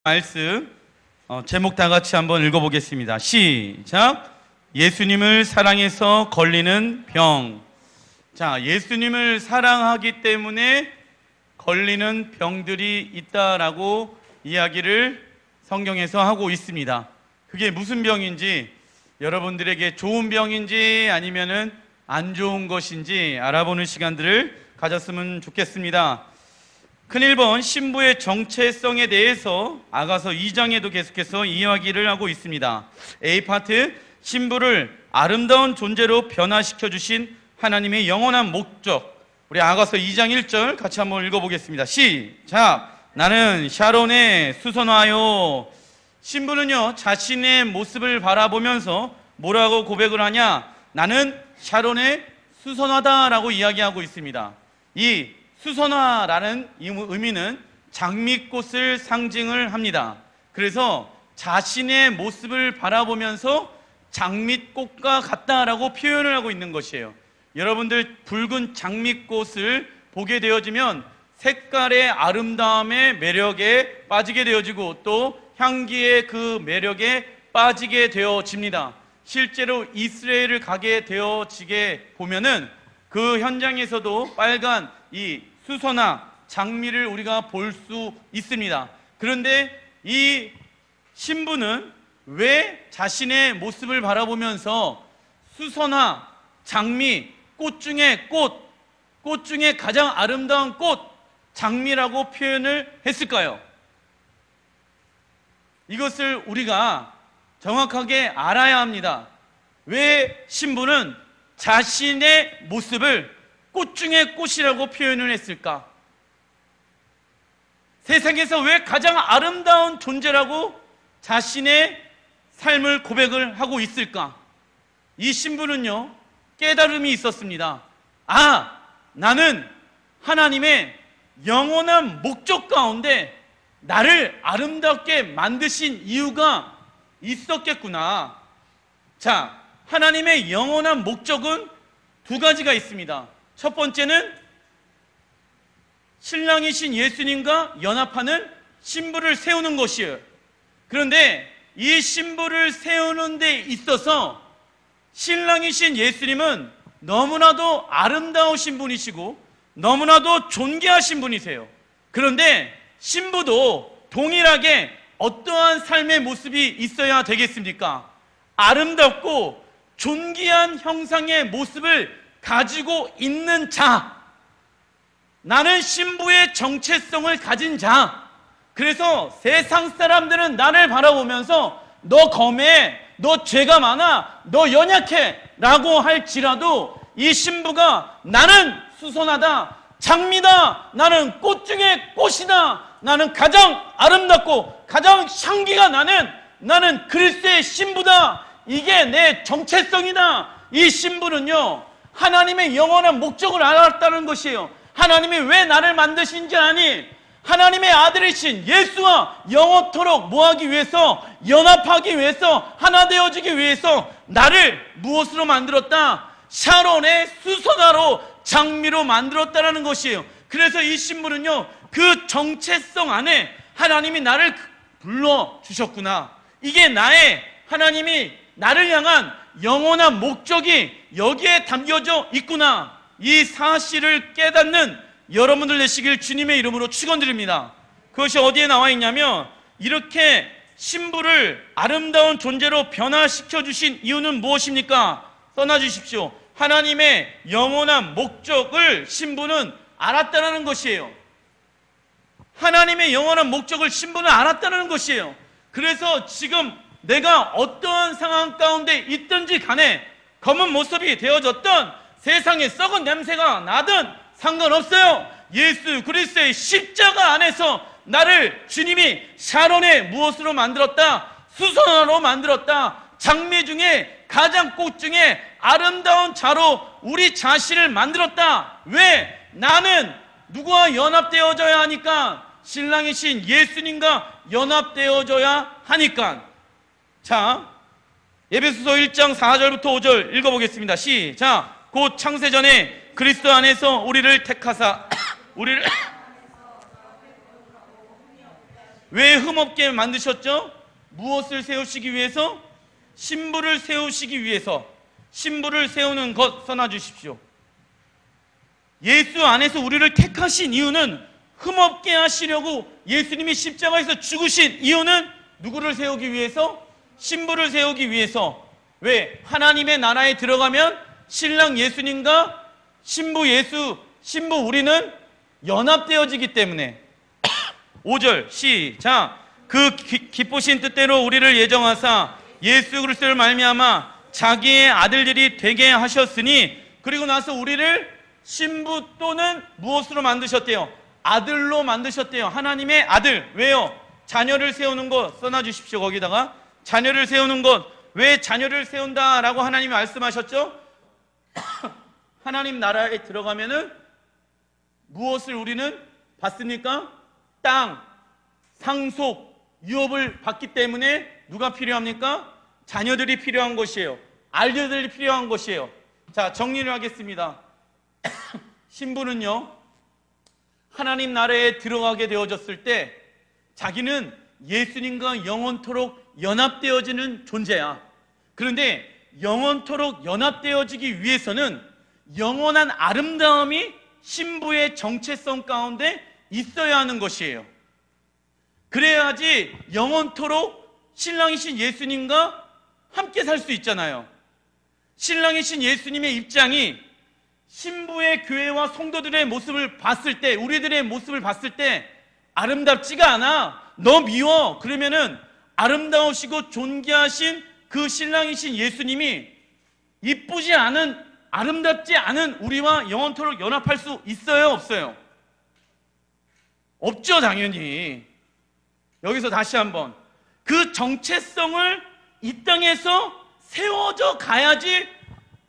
말씀 제목 다 같이 한번 읽어보겠습니다. 시작. 예수님을 사랑해서 걸리는 병. 자, 예수님을 사랑하기 때문에 걸리는 병들이 있다라고 이야기를 성경에서 하고 있습니다. 그게 무슨 병인지, 여러분들에게 좋은 병인지 아니면은 안 좋은 것인지 알아보는 시간들을 가졌으면 좋겠습니다. 큰 1번 신부의 정체성에 대해서 아가서 2장에도 계속해서 이야기를 하고 있습니다. A파트, 신부를 아름다운 존재로 변화시켜 주신 하나님의 영원한 목적. 우리 아가서 2장 1절 같이 한번 읽어보겠습니다. 시작. 나는 샤론의 수선화요. 신부는요, 자신의 모습을 바라보면서 뭐라고 고백을 하냐? 나는 샤론의 수선화다라고 이야기하고 있습니다. 이 수선화라는 의미는 장미꽃을 상징을 합니다. 그래서 자신의 모습을 바라보면서 장미꽃과 같다라고 표현을 하고 있는 것이에요. 여러분들 붉은 장미꽃을 보게 되어지면 색깔의 아름다움의 매력에 빠지게 되어지고 또 향기의 그 매력에 빠지게 되어집니다. 실제로 이스라엘을 가게 되어지게 보면은 그 현장에서도 빨간 이 수선화, 장미를 우리가 볼 수 있습니다. 그런데 이 신부는 왜 자신의 모습을 바라보면서 수선화, 장미, 꽃 중에 꽃 중에 가장 아름다운 꽃, 장미라고 표현을 했을까요? 이것을 우리가 정확하게 알아야 합니다. 왜 신부는 자신의 모습을 꽃 중에 꽃이라고 표현을 했을까? 세상에서 왜 가장 아름다운 존재라고 자신의 삶을 고백을 하고 있을까? 이 신부는요, 깨달음이 있었습니다. 아, 나는 하나님의 영원한 목적 가운데 나를 아름답게 만드신 이유가 있었겠구나. 자, 하나님의 영원한 목적은 두 가지가 있습니다. 첫 번째는 신랑이신 예수님과 연합하는 신부를 세우는 것이에요. 그런데 이 신부를 세우는 데 있어서 신랑이신 예수님은 너무나도 아름다우신 분이시고 너무나도 존귀하신 분이세요. 그런데 신부도 동일하게 어떠한 삶의 모습이 있어야 되겠습니까? 아름답고 존귀한 형상의 모습을 가지고 있는 자, 나는 신부의 정체성을 가진 자. 그래서 세상 사람들은 나를 바라보면서 너 검해, 너 죄가 많아, 너 연약해 라고 할지라도 이 신부가 나는 수선하다, 장미다, 나는 꽃 중에 꽃이다, 나는 가장 아름답고 가장 향기가 나는 그리스도의 신부다, 이게 내 정체성이다. 이 신부는요, 하나님의 영원한 목적을 알았다는 것이에요. 하나님이 왜 나를 만드신지 아니? 하나님의 아들이신 예수와 영원토록 뭐하기 위해서? 연합하기 위해서, 하나 되어지기 위해서 나를 무엇으로 만들었다? 샤론의 수선화로, 장미로 만들었다는 것이에요. 그래서 이 신부는요, 그 정체성 안에 하나님이 나를 불러주셨구나. 이게 나의, 하나님이 나를 향한 영원한 목적이 여기에 담겨져 있구나. 이 사실을 깨닫는 여러분들 되시길 주님의 이름으로 축원드립니다. 그것이 어디에 나와 있냐면, 이렇게 신부를 아름다운 존재로 변화시켜 주신 이유는 무엇입니까? 써놔주십시오. 하나님의 영원한 목적을 신부는 알았다는 것이에요. 하나님의 영원한 목적을 신부는 알았다는 것이에요. 그래서 지금 내가 어떠한 상황 가운데 있든지 간에 검은 모습이 되어졌던, 세상에 썩은 냄새가 나든 상관없어요. 예수 그리스도의 십자가 안에서 나를 주님이 샤론의 무엇으로 만들었다? 수선화로 만들었다. 장미 중에 가장 꽃 중에 아름다운 자로 우리 자신을 만들었다. 왜? 나는 누구와 연합되어져야 하니까? 신랑이신 예수님과 연합되어져야 하니까. 자, 에베소서 1장 4절부터 5절 읽어보겠습니다. 시작. 곧 창세전에 그리스도 안에서 우리를 택하사 우리를 왜 흠없게 만드셨죠? 무엇을 세우시기 위해서? 신부를 세우시기 위해서. 신부를 세우는 것 써놔 주십시오. 예수 안에서 우리를 택하신 이유는 흠없게 하시려고 예수님이 십자가에서 죽으신 이유는 누구를 세우기 위해서? 신부를 세우기 위해서. 왜? 하나님의 나라에 들어가면 신랑 예수님과 신부 우리는 연합되어지기 때문에. 5절 시작. 그 기쁘신 뜻대로 우리를 예정하사 예수 그리스도를 말미암아 자기의 아들들이 되게 하셨으니, 그리고 나서 우리를 신부 또는 무엇으로 만드셨대요? 아들로 만드셨대요. 하나님의 아들. 왜요? 자녀를 세우는 것 써놔 주십시오. 거기다가 자녀를 세우는 것. 왜 자녀를 세운다라고 하나님이 말씀하셨죠? 하나님 나라에 들어가면은 무엇을 우리는 받습니까? 땅, 상속, 유업을 받기 때문에 누가 필요합니까? 자녀들이 필요한 것이에요. 아들들이 필요한 것이에요. 자, 정리를 하겠습니다. 신부는요, 하나님 나라에 들어가게 되어졌을 때 자기는 예수님과 영원토록 연합되어지는 존재야. 그런데 영원토록 연합되어지기 위해서는 영원한 아름다움이 신부의 정체성 가운데 있어야 하는 것이에요. 그래야지 영원토록 신랑이신 예수님과 함께 살 수 있잖아요. 신랑이신 예수님의 입장이 신부의 교회와 성도들의 모습을 봤을 때, 우리들의 모습을 봤을 때 아름답지가 않아, 너 미워, 그러면은 아름다우시고 존귀하신 그 신랑이신 예수님이 이쁘지 않은, 아름답지 않은 우리와 영원토록 연합할 수 있어요, 없어요? 없죠, 당연히. 여기서 다시 한번 그 정체성을 이 땅에서 세워져 가야지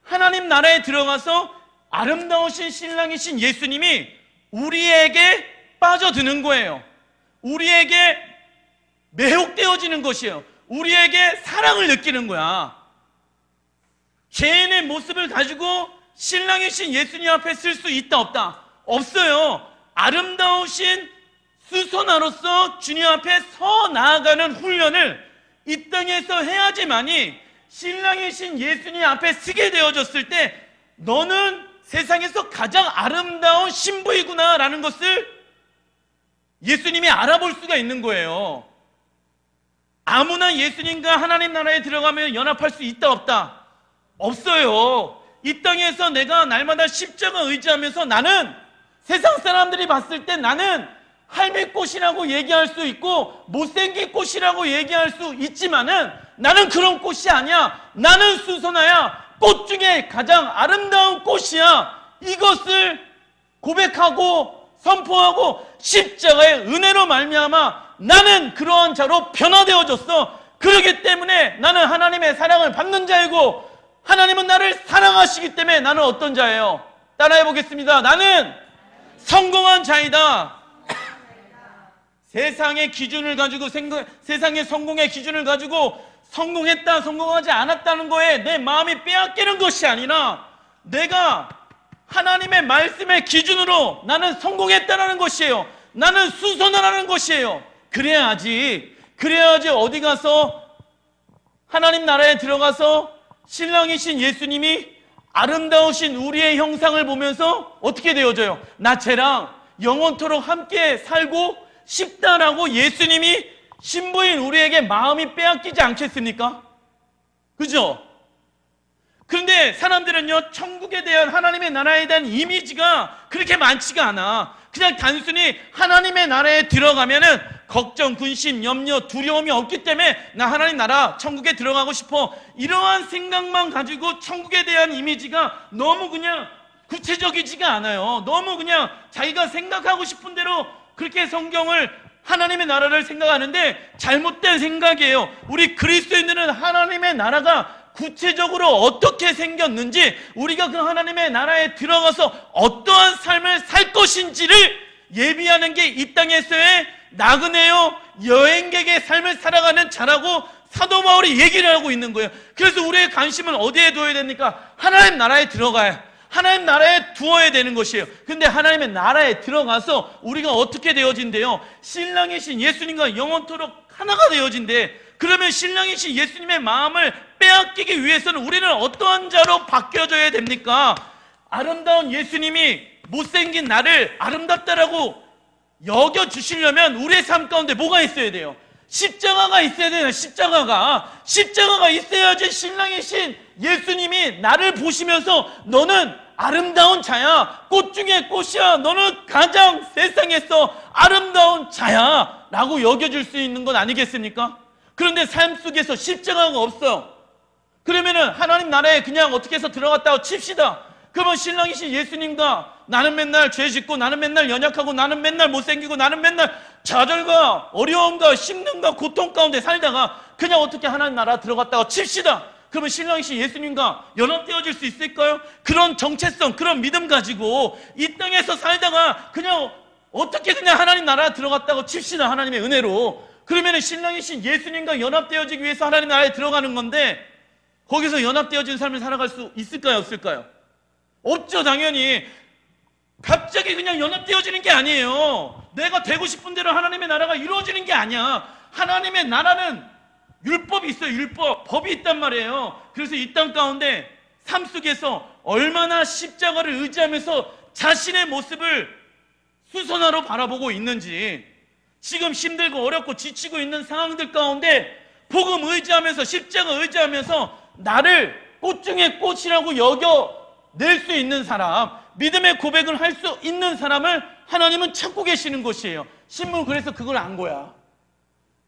하나님 나라에 들어가서 아름다우신 신랑이신 예수님이 우리에게 빠져드는 거예요. 우리에게 매혹되어지는 것이에요. 우리에게 사랑을 느끼는 거야. 죄인의 모습을 가지고 신랑이신 예수님 앞에 쓸 수 있다 없다? 없어요. 아름다우신 수선화로서 주님 앞에 서 나아가는 훈련을 이 땅에서 해야지만이 신랑이신 예수님 앞에 서게 되어졌을 때 너는 세상에서 가장 아름다운 신부이구나 라는 것을 예수님이 알아볼 수가 있는 거예요. 아무나 예수님과 하나님 나라에 들어가면 연합할 수 있다 없다? 없어요. 이 땅에서 내가 날마다 십자가 의지하면서 나는 세상 사람들이 봤을 때 나는 할매꽃이라고 얘기할 수 있고 못생긴 꽃이라고 얘기할 수 있지만은 나는 그런 꽃이 아니야. 나는 수선화야. 꽃 중에 가장 아름다운 꽃이야. 이것을 고백하고 선포하고 십자가의 은혜로 말미암아 나는 그러한 자로 변화되어졌어. 그렇기 때문에 나는 하나님의 사랑을 받는 자이고 하나님은 나를 사랑하시기 때문에 나는 어떤 자예요? 따라해 보겠습니다. 나는 성공한 자이다. 세상의 기준을 가지고 세상의 성공의 기준을 가지고 성공했다 성공하지 않았다는 거에 내 마음이 빼앗기는 것이 아니라 내가 하나님의 말씀의 기준으로 나는 성공했다라는 것이에요. 나는 수선화라는 것이에요. 그래야지 어디 가서 하나님 나라에 들어가서 신랑이신 예수님이 아름다우신 우리의 형상을 보면서 어떻게 되어져요? 나 쟤랑 영원토록 함께 살고 싶다라고 예수님이 신부인 우리에게 마음이 빼앗기지 않겠습니까? 그죠? 그런데 사람들은요, 천국에 대한 하나님의 나라에 대한 이미지가 그렇게 많지가 않아. 그냥 단순히 하나님의 나라에 들어가면은 걱정, 근심, 염려, 두려움이 없기 때문에 나 하나님 나라 천국에 들어가고 싶어. 이러한 생각만 가지고 천국에 대한 이미지가 너무 그냥 구체적이지가 않아요. 너무 그냥 자기가 생각하고 싶은 대로 그렇게 성경을 하나님의 나라를 생각하는데 잘못된 생각이에요. 우리 그리스도인들은 하나님의 나라가 구체적으로 어떻게 생겼는지, 우리가 그 하나님의 나라에 들어가서 어떠한 삶을 살 것인지를 예비하는 게 이 땅에서의 나그네요 여행객의 삶을 살아가는 자라고 사도 바울이 얘기를 하고 있는 거예요. 그래서 우리의 관심은 어디에 둬야 됩니까? 하나님 나라에 들어가야, 하나님 나라에 두어야 되는 것이에요. 근데 하나님의 나라에 들어가서 우리가 어떻게 되어진대요? 신랑이신 예수님과 영원토록 하나가 되어진대. 그러면 신랑이신 예수님의 마음을 빼앗기기 위해서는 우리는 어떠한 자로 바뀌어져야 됩니까? 아름다운 예수님이 못생긴 나를 아름답다라고 여겨주시려면 우리의 삶 가운데 뭐가 있어야 돼요? 십자가가 있어야 돼요. 십자가가 있어야지 신랑이신 예수님이 나를 보시면서 너는 아름다운 자야, 꽃 중에 꽃이야, 너는 가장 세상에서 아름다운 자야 라고 여겨줄 수 있는 건 아니겠습니까? 그런데 삶 속에서 십자가가 없어요. 그러면은 하나님 나라에 그냥 어떻게 해서 들어갔다고 칩시다. 그러면 신랑이신 예수님과 나는 맨날 죄 짓고, 나는 맨날 연약하고, 나는 맨날 못생기고, 나는 맨날 좌절과 어려움과 힘듦과 고통 가운데 살다가 그냥 어떻게 하나님 나라 들어갔다고 칩시다. 그러면 신랑이신 예수님과 연합되어질 수 있을까요? 그런 정체성, 그런 믿음 가지고 이 땅에서 살다가 그냥 어떻게 그냥 하나님 나라 들어갔다고 칩시다. 하나님의 은혜로. 그러면 신랑이신 예수님과 연합되어지기 위해서 하나님 나라에 들어가는 건데 거기서 연합되어진 삶을 살아갈 수 있을까요? 없을까요? 없죠. 당연히. 갑자기 그냥 연합되어지는 게 아니에요. 내가 되고 싶은 대로 하나님의 나라가 이루어지는 게 아니야. 하나님의 나라는 율법이 있어요. 율법, 법이 있단 말이에요. 그래서 이 땅 가운데 삶 속에서 얼마나 십자가를 의지하면서 자신의 모습을 수선화로 바라보고 있는지, 지금 힘들고 어렵고 지치고 있는 상황들 가운데 복음 의지하면서, 십자가 의지하면서 나를 꽃 중에 꽃이라고 여겨낼 수 있는 사람, 믿음의 고백을 할 수 있는 사람을 하나님은 찾고 계시는 것이에요. 신부는 그래서 그걸 안 거야.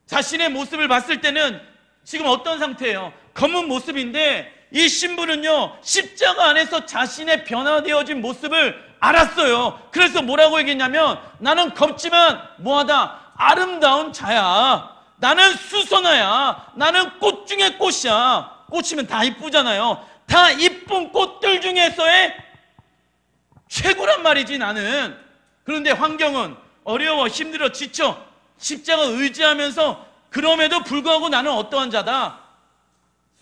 자신의 모습을 봤을 때는 지금 어떤 상태예요? 검은 모습인데 이 신부는요, 십자가 안에서 자신의 변화되어진 모습을 알았어요. 그래서 뭐라고 얘기했냐면, 나는 검지만 뭐하다? 아름다운 자야. 나는 수선화야. 나는 꽃 중에 꽃이야. 꽃이면 다 이쁘잖아요. 다 이쁜 꽃들 중에서의 최고란 말이지 나는. 그런데 환경은 어려워, 힘들어, 지쳐. 십자가 의지하면서 그럼에도 불구하고 나는 어떠한 자다?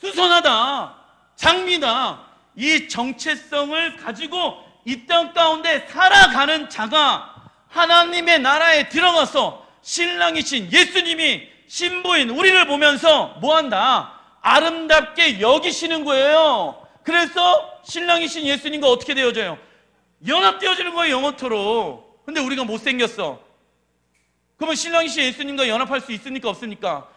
수선하다, 장미다. 이 정체성을 가지고 이 땅 가운데 살아가는 자가 하나님의 나라에 들어가서 신랑이신 예수님이 신부인 우리를 보면서 뭐한다? 아름답게 여기시는 거예요. 그래서 신랑이신 예수님과 어떻게 되어져요? 연합되어지는 거예요, 영원토록. 근데 우리가 못생겼어. 그러면 신랑이신 예수님과 연합할 수 있습니까? 없습니까?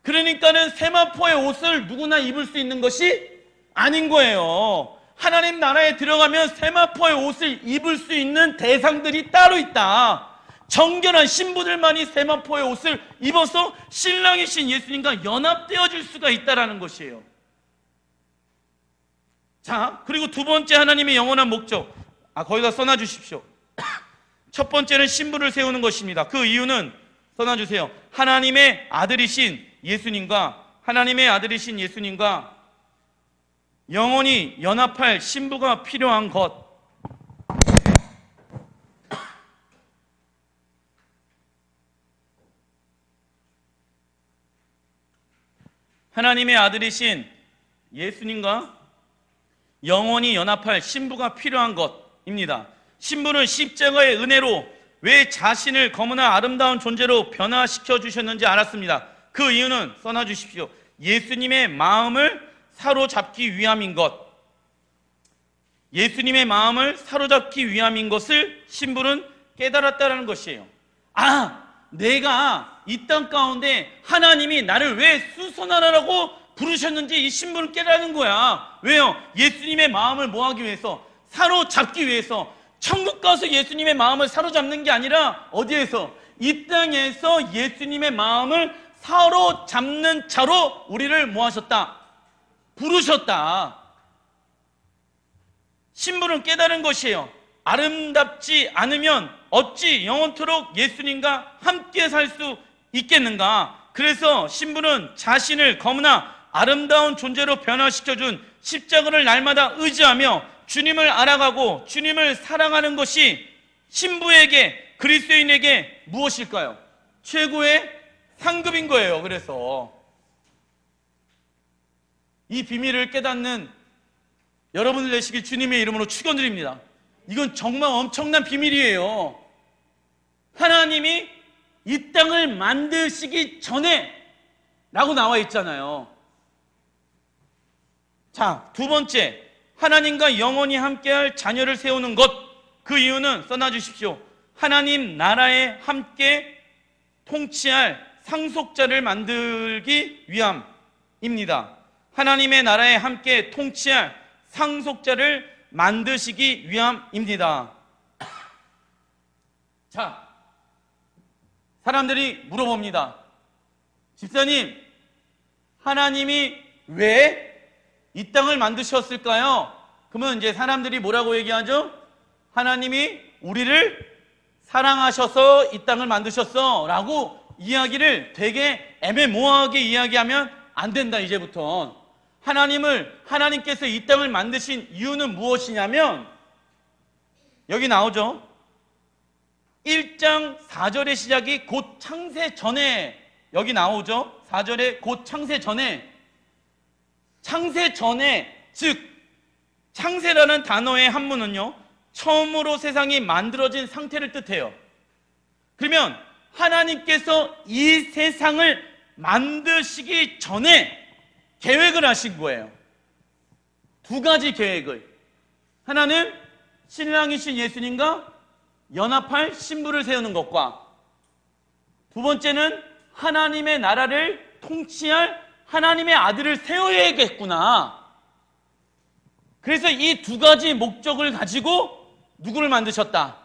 그러니까는 세마포의 옷을 누구나 입을 수 있는 것이 아닌 거예요. 하나님 나라에 들어가면 세마포의 옷을 입을 수 있는 대상들이 따로 있다. 정결한 신부들만이 세마포의 옷을 입어서 신랑이신 예수님과 연합되어질 수가 있다는 것이에요. 자, 그리고 두 번째 하나님의 영원한 목적, 거기다 써놔주십시오. 첫 번째는 신부를 세우는 것입니다. 그 이유는 써놔주세요. 하나님의 아들이신 예수님과 영원히 연합할 신부가 필요한 것. 하나님의 아들이신 예수님과 영원히 연합할 신부가 필요한 것입니다. 신부는 십자가의 은혜로 왜 자신을 거무나 아름다운 존재로 변화시켜 주셨는지 알았습니다. 그 이유는 써놔주십시오. 예수님의 마음을 사로잡기 위함인 것. 예수님의 마음을 사로잡기 위함인 것을 신부는 깨달았다는 것이에요. 내가 이 땅 가운데 하나님이 나를 왜 수선하라고 부르셨는지 이 신부는 깨달은 거야. 왜요? 예수님의 마음을 뭐하기 위해서? 사로잡기 위해서. 천국 가서 예수님의 마음을 사로잡는 게 아니라 어디에서? 이 땅에서 예수님의 마음을 사로잡는 자로 우리를 뭐하셨다? 부르셨다. 신부는 깨달은 것이에요. 아름답지 않으면 어찌 영원토록 예수님과 함께 살 수 있겠는가? 그래서 신부는 자신을 거무나 아름다운 존재로 변화시켜준 십자가를 날마다 의지하며 주님을 알아가고 주님을 사랑하는 것이 신부에게, 그리스도인에게 무엇일까요? 최고의 상급인 거예요. 그래서 이 비밀을 깨닫는 여러분들 되시길 주님의 이름으로 축원드립니다. 이건 정말 엄청난 비밀이에요. 하나님이 이 땅을 만드시기 전에 라고 나와 있잖아요. 자, 두 번째, 하나님과 영원히 함께할 자녀를 세우는 것. 그 이유는 써놔주십시오. 하나님 나라에 함께 통치할 상속자를 만들기 위함입니다. 하나님의 나라에 함께 통치할 상속자를 만드시기 위함입니다. 자, 사람들이 물어봅니다. 집사님, 하나님이 왜 이 땅을 만드셨을까요? 그러면 이제 사람들이 뭐라고 얘기하죠? 하나님이 우리를 사랑하셔서 이 땅을 만드셨어 라고 이야기를 되게 애매모호하게 이야기하면 안 된다. 이제부터 하나님께서 이 땅을 만드신 이유는 무엇이냐면 여기 나오죠. 1장 4절의 시작이 곧 창세 전에, 여기 나오죠. 4절에 곧 창세 전에, 창세 전에, 즉 창세라는 단어의 한문은요, 처음으로 세상이 만들어진 상태를 뜻해요. 그러면 하나님께서 이 세상을 만드시기 전에 계획을 하신 거예요. 두 가지 계획을. 하나는 신랑이신 예수님과 연합할 신부를 세우는 것과, 두 번째는 하나님의 나라를 통치할 하나님의 아들을 세워야겠구나. 그래서 이 두 가지 목적을 가지고 누구를 만드셨다?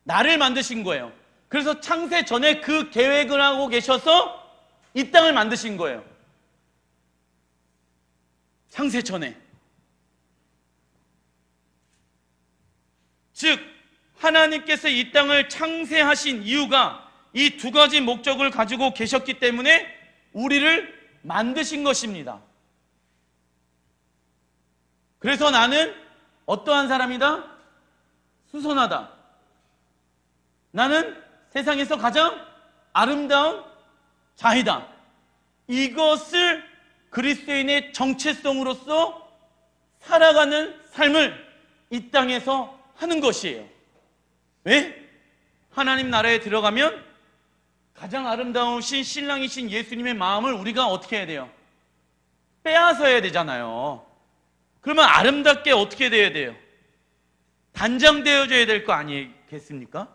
나를 만드신 거예요. 그래서 창세 전에 그 계획을 하고 계셔서 이 땅을 만드신 거예요. 창세 전에. 즉 하나님께서 이 땅을 창세하신 이유가 이 두 가지 목적을 가지고 계셨기 때문에 우리를 만드신 것입니다. 그래서 나는 어떠한 사람이다? 수선하다. 나는 세상에서 가장 아름다운 자이다. 이것을 그리스도인의 정체성으로서 살아가는 삶을 이 땅에서 하는 것이에요. 왜? 하나님 나라에 들어가면 가장 아름다우신 신랑이신 예수님의 마음을 우리가 어떻게 해야 돼요? 빼앗아야 되잖아요. 그러면 아름답게 어떻게 돼야 돼요? 단장되어져야 될 거 아니겠습니까?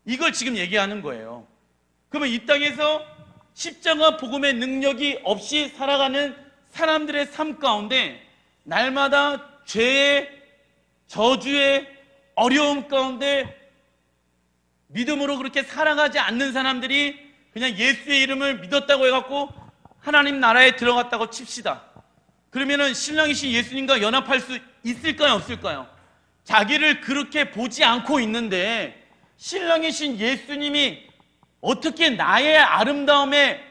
이걸 지금 얘기하는 거예요. 그러면 이 땅에서 십자가 복음의 능력이 없이 살아가는 사람들의 삶 가운데 날마다 죄의 저주의 어려움 가운데 믿음으로 그렇게 살아가지 않는 사람들이 그냥 예수의 이름을 믿었다고 해갖고 하나님 나라에 들어갔다고 칩시다. 그러면은 신랑이신 예수님과 연합할 수 있을까요, 없을까요? 자기를 그렇게 보지 않고 있는데 신랑이신 예수님이 어떻게 나의 아름다움에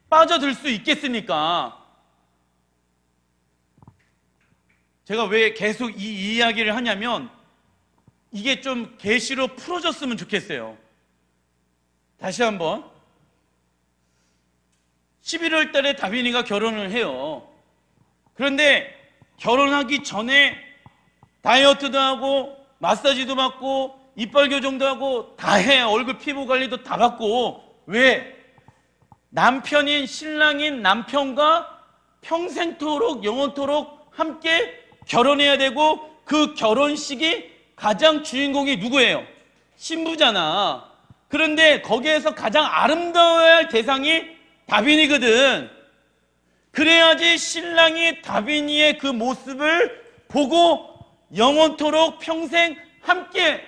빠져들 수 있겠습니까? 제가 왜 계속 이 이야기를 하냐면 이게 좀 계시로 풀어졌으면 좋겠어요. 다시 한번. 11월 달에 다빈이가 결혼을 해요. 그런데 결혼하기 전에 다이어트도 하고 마사지도 받고 이빨 교정도 하고 다 해. 얼굴 피부 관리도 다 받고. 왜? 남편인 신랑인 남편과 평생토록 영원토록 함께 결혼해야 되고 그 결혼식이 가장 주인공이 누구예요? 신부잖아. 그런데 거기에서 가장 아름다워야 할 대상이 다빈이거든. 그래야지 신랑이 다빈이의 그 모습을 보고 영원토록 평생 함께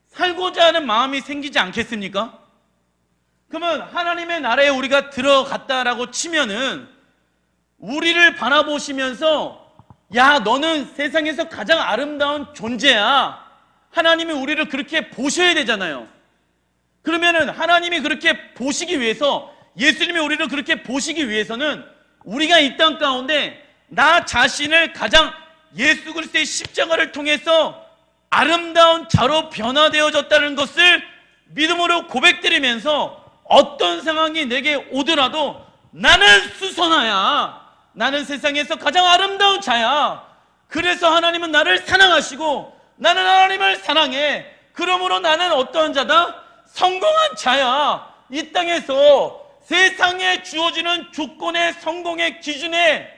살고자 하는 마음이 생기지 않겠습니까? 그러면 하나님의 나라에 우리가 들어갔다라고 치면은 우리를 바라보시면서 야, 너는 세상에서 가장 아름다운 존재야. 하나님이 우리를 그렇게 보셔야 되잖아요. 그러면은 하나님이 그렇게 보시기 위해서, 예수님이 우리를 그렇게 보시기 위해서는 우리가 이 땅 가운데 나 자신을 가장 예수 그리스도의 십자가를 통해서 아름다운 자로 변화되어졌다는 것을 믿음으로 고백드리면서 어떤 상황이 내게 오더라도 나는 수선화야. 나는 세상에서 가장 아름다운 자야. 그래서 하나님은 나를 사랑하시고 나는 하나님을 사랑해. 그러므로 나는 어떠한 자다? 성공한 자야. 이 땅에서 세상에 주어지는 조건의 성공의 기준에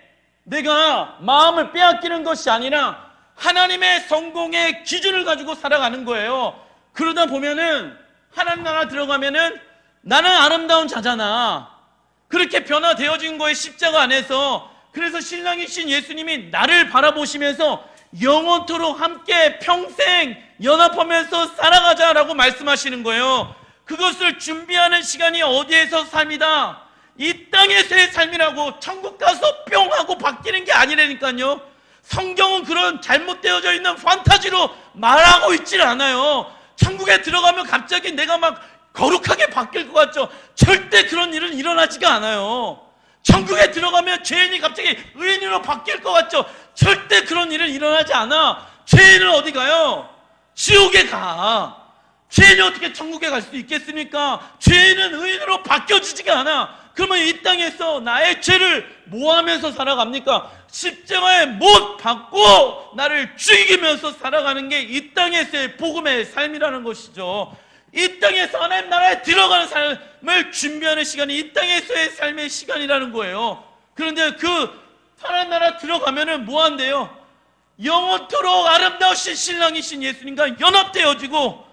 내가 마음을 빼앗기는 것이 아니라 하나님의 성공의 기준을 가지고 살아가는 거예요. 그러다 보면은 하나님 나라 들어가면은 나는 아름다운 자잖아. 그렇게 변화되어진 거에 십자가 안에서. 그래서 신랑이신 예수님이 나를 바라보시면서 영원토록 함께 평생 연합하면서 살아가자라고 말씀하시는 거예요. 그것을 준비하는 시간이 어디에서 삶이다? 이 땅에서의 삶이라고. 천국 가서 뿅 하고 바뀌는 게 아니라니까요. 성경은 그런 잘못되어져 있는 판타지로 말하고 있질 않아요. 천국에 들어가면 갑자기 내가 막 거룩하게 바뀔 것 같죠? 절대 그런 일은 일어나지가 않아요. 천국에 들어가면 죄인이 갑자기 의인으로 바뀔 것 같죠? 절대 그런 일은 일어나지 않아. 죄인은 어디 가요? 지옥에 가. 죄인이 어떻게 천국에 갈 수 있겠습니까? 죄인은 의인으로 바뀌어지지가 않아. 그러면 이 땅에서 나의 죄를 뭐 하면서 살아갑니까? 십자가에 못 박고 나를 죽이면서 살아가는 게 이 땅에서의 복음의 삶이라는 것이죠. 이 땅에서 하나님 나라에 들어가는 삶을 준비하는 시간이 이 땅에서의 삶의 시간이라는 거예요. 그런데 그 하나님 나라 들어가면은 뭐 한대요? 영원토록 아름다우신 신랑이신 예수님과 연합되어지고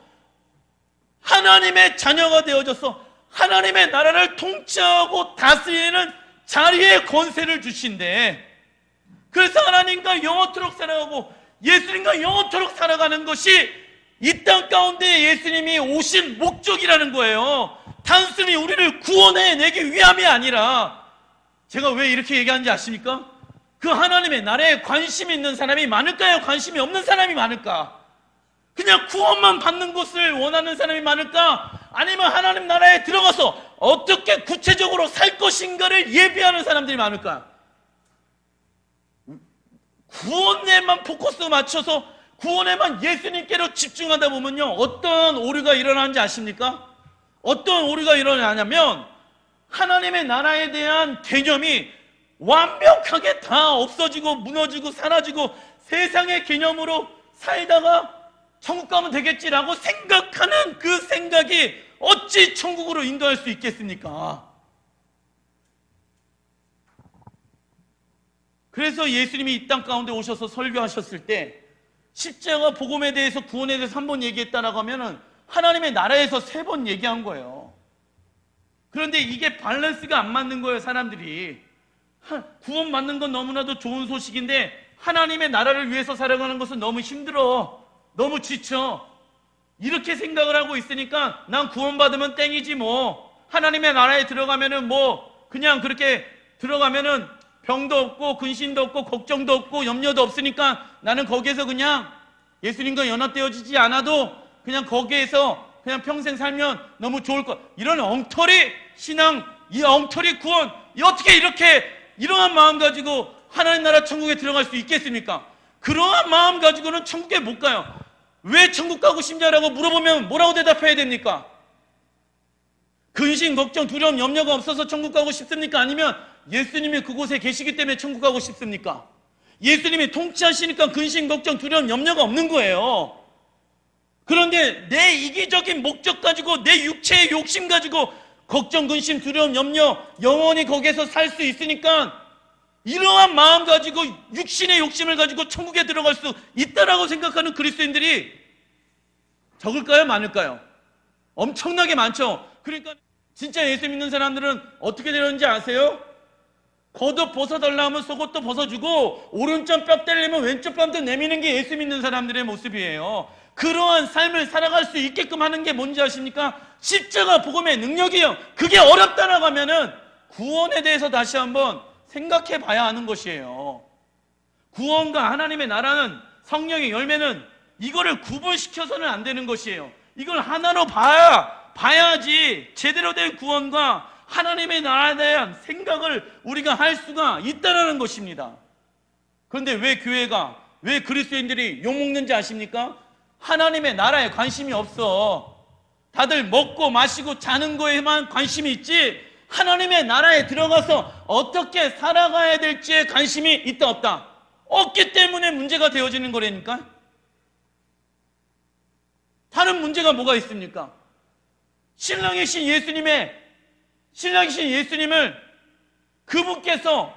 하나님의 자녀가 되어져서 하나님의 나라를 통치하고 다스리는 자리에 권세를 주신대. 그래서 하나님과 영원토록 살아가고 예수님과 영원토록 살아가는 것이 이 땅 가운데 예수님이 오신 목적이라는 거예요. 단순히 우리를 구원해내기 위함이 아니라. 제가 왜 이렇게 얘기하는지 아십니까? 그 하나님의 나라에 관심이 있는 사람이 많을까요? 관심이 없는 사람이 많을까? 그냥 구원만 받는 것을 원하는 사람이 많을까? 아니면 하나님 나라에 들어가서 어떻게 구체적으로 살 것인가를 예비하는 사람들이 많을까? 구원에만 포커스 맞춰서 구원에만 예수님께로 집중하다 보면요, 어떤 오류가 일어나는지 아십니까? 어떤 오류가 일어나냐면 하나님의 나라에 대한 개념이 완벽하게 다 없어지고 무너지고 사라지고 세상의 개념으로 살다가 천국 가면 되겠지라고 생각하는 그 생각이 어찌 천국으로 인도할 수 있겠습니까? 그래서 예수님이 이 땅 가운데 오셔서 설교하셨을 때 십자가 복음에 대해서 구원에 대해서 한 번 얘기했다라고 하면은 하나님의 나라에서 3번 얘기한 거예요. 그런데 이게 밸런스가 안 맞는 거예요. 사람들이 구원 받는 건 너무나도 좋은 소식인데 하나님의 나라를 위해서 살아가는 것은 너무 힘들어, 너무 지쳐, 이렇게 생각을 하고 있으니까 난 구원 받으면 땡이지 뭐, 하나님의 나라에 들어가면은 뭐 그냥 그렇게 들어가면은 병도 없고 근심도 없고 걱정도 없고 염려도 없으니까 나는 거기에서 그냥 예수님과 연합되어지지 않아도 그냥 거기에서 그냥 평생 살면 너무 좋을 것. 이런 엉터리 신앙, 이 엉터리 구원, 어떻게 이렇게 이러한 마음 가지고 하나님 나라 천국에 들어갈 수 있겠습니까? 그러한 마음 가지고는 천국에 못 가요. 왜 천국 가고 싶냐라고 물어보면 뭐라고 대답해야 됩니까? 근심, 걱정, 두려움, 염려가 없어서 천국 가고 싶습니까? 아니면 예수님이 그곳에 계시기 때문에 천국 가고 싶습니까? 예수님이 통치하시니까 근심, 걱정, 두려움, 염려가 없는 거예요. 그런데 내 이기적인 목적 가지고 내 육체의 욕심 가지고 걱정, 근심, 두려움, 염려, 영원히 거기에서 살 수 있으니까 이러한 마음 가지고 육신의 욕심을 가지고 천국에 들어갈 수 있다라고 생각하는 그리스도인들이 적을까요? 많을까요? 엄청나게 많죠. 그러니까 진짜 예수 믿는 사람들은 어떻게 되는지 아세요? 겉옷 벗어달라 하면 속옷도 벗어주고 오른쪽 뼈 떼려면 왼쪽 뺨도 내미는 게 예수 믿는 사람들의 모습이에요. 그러한 삶을 살아갈 수 있게끔 하는 게 뭔지 아십니까? 십자가 복음의 능력이에요. 그게 어렵다라고 하면은 구원에 대해서 다시 한번 생각해 봐야 하는 것이에요. 구원과 하나님의 나라는, 성령의 열매는 이거를 구분시켜서는 안 되는 것이에요. 이걸 하나로 봐야지 제대로 된 구원과 하나님의 나라에 대한 생각을 우리가 할 수가 있다는 것입니다. 그런데 왜 교회가, 왜 그리스도인들이 욕먹는지 아십니까? 하나님의 나라에 관심이 없어. 다들 먹고 마시고 자는 거에만 관심이 있지 하나님의 나라에 들어가서 어떻게 살아가야 될지에 관심이 있다 없다? 없기 때문에 문제가 되어지는 거라니까. 다른 문제가 뭐가 있습니까? 신랑이신 예수님을 그분께서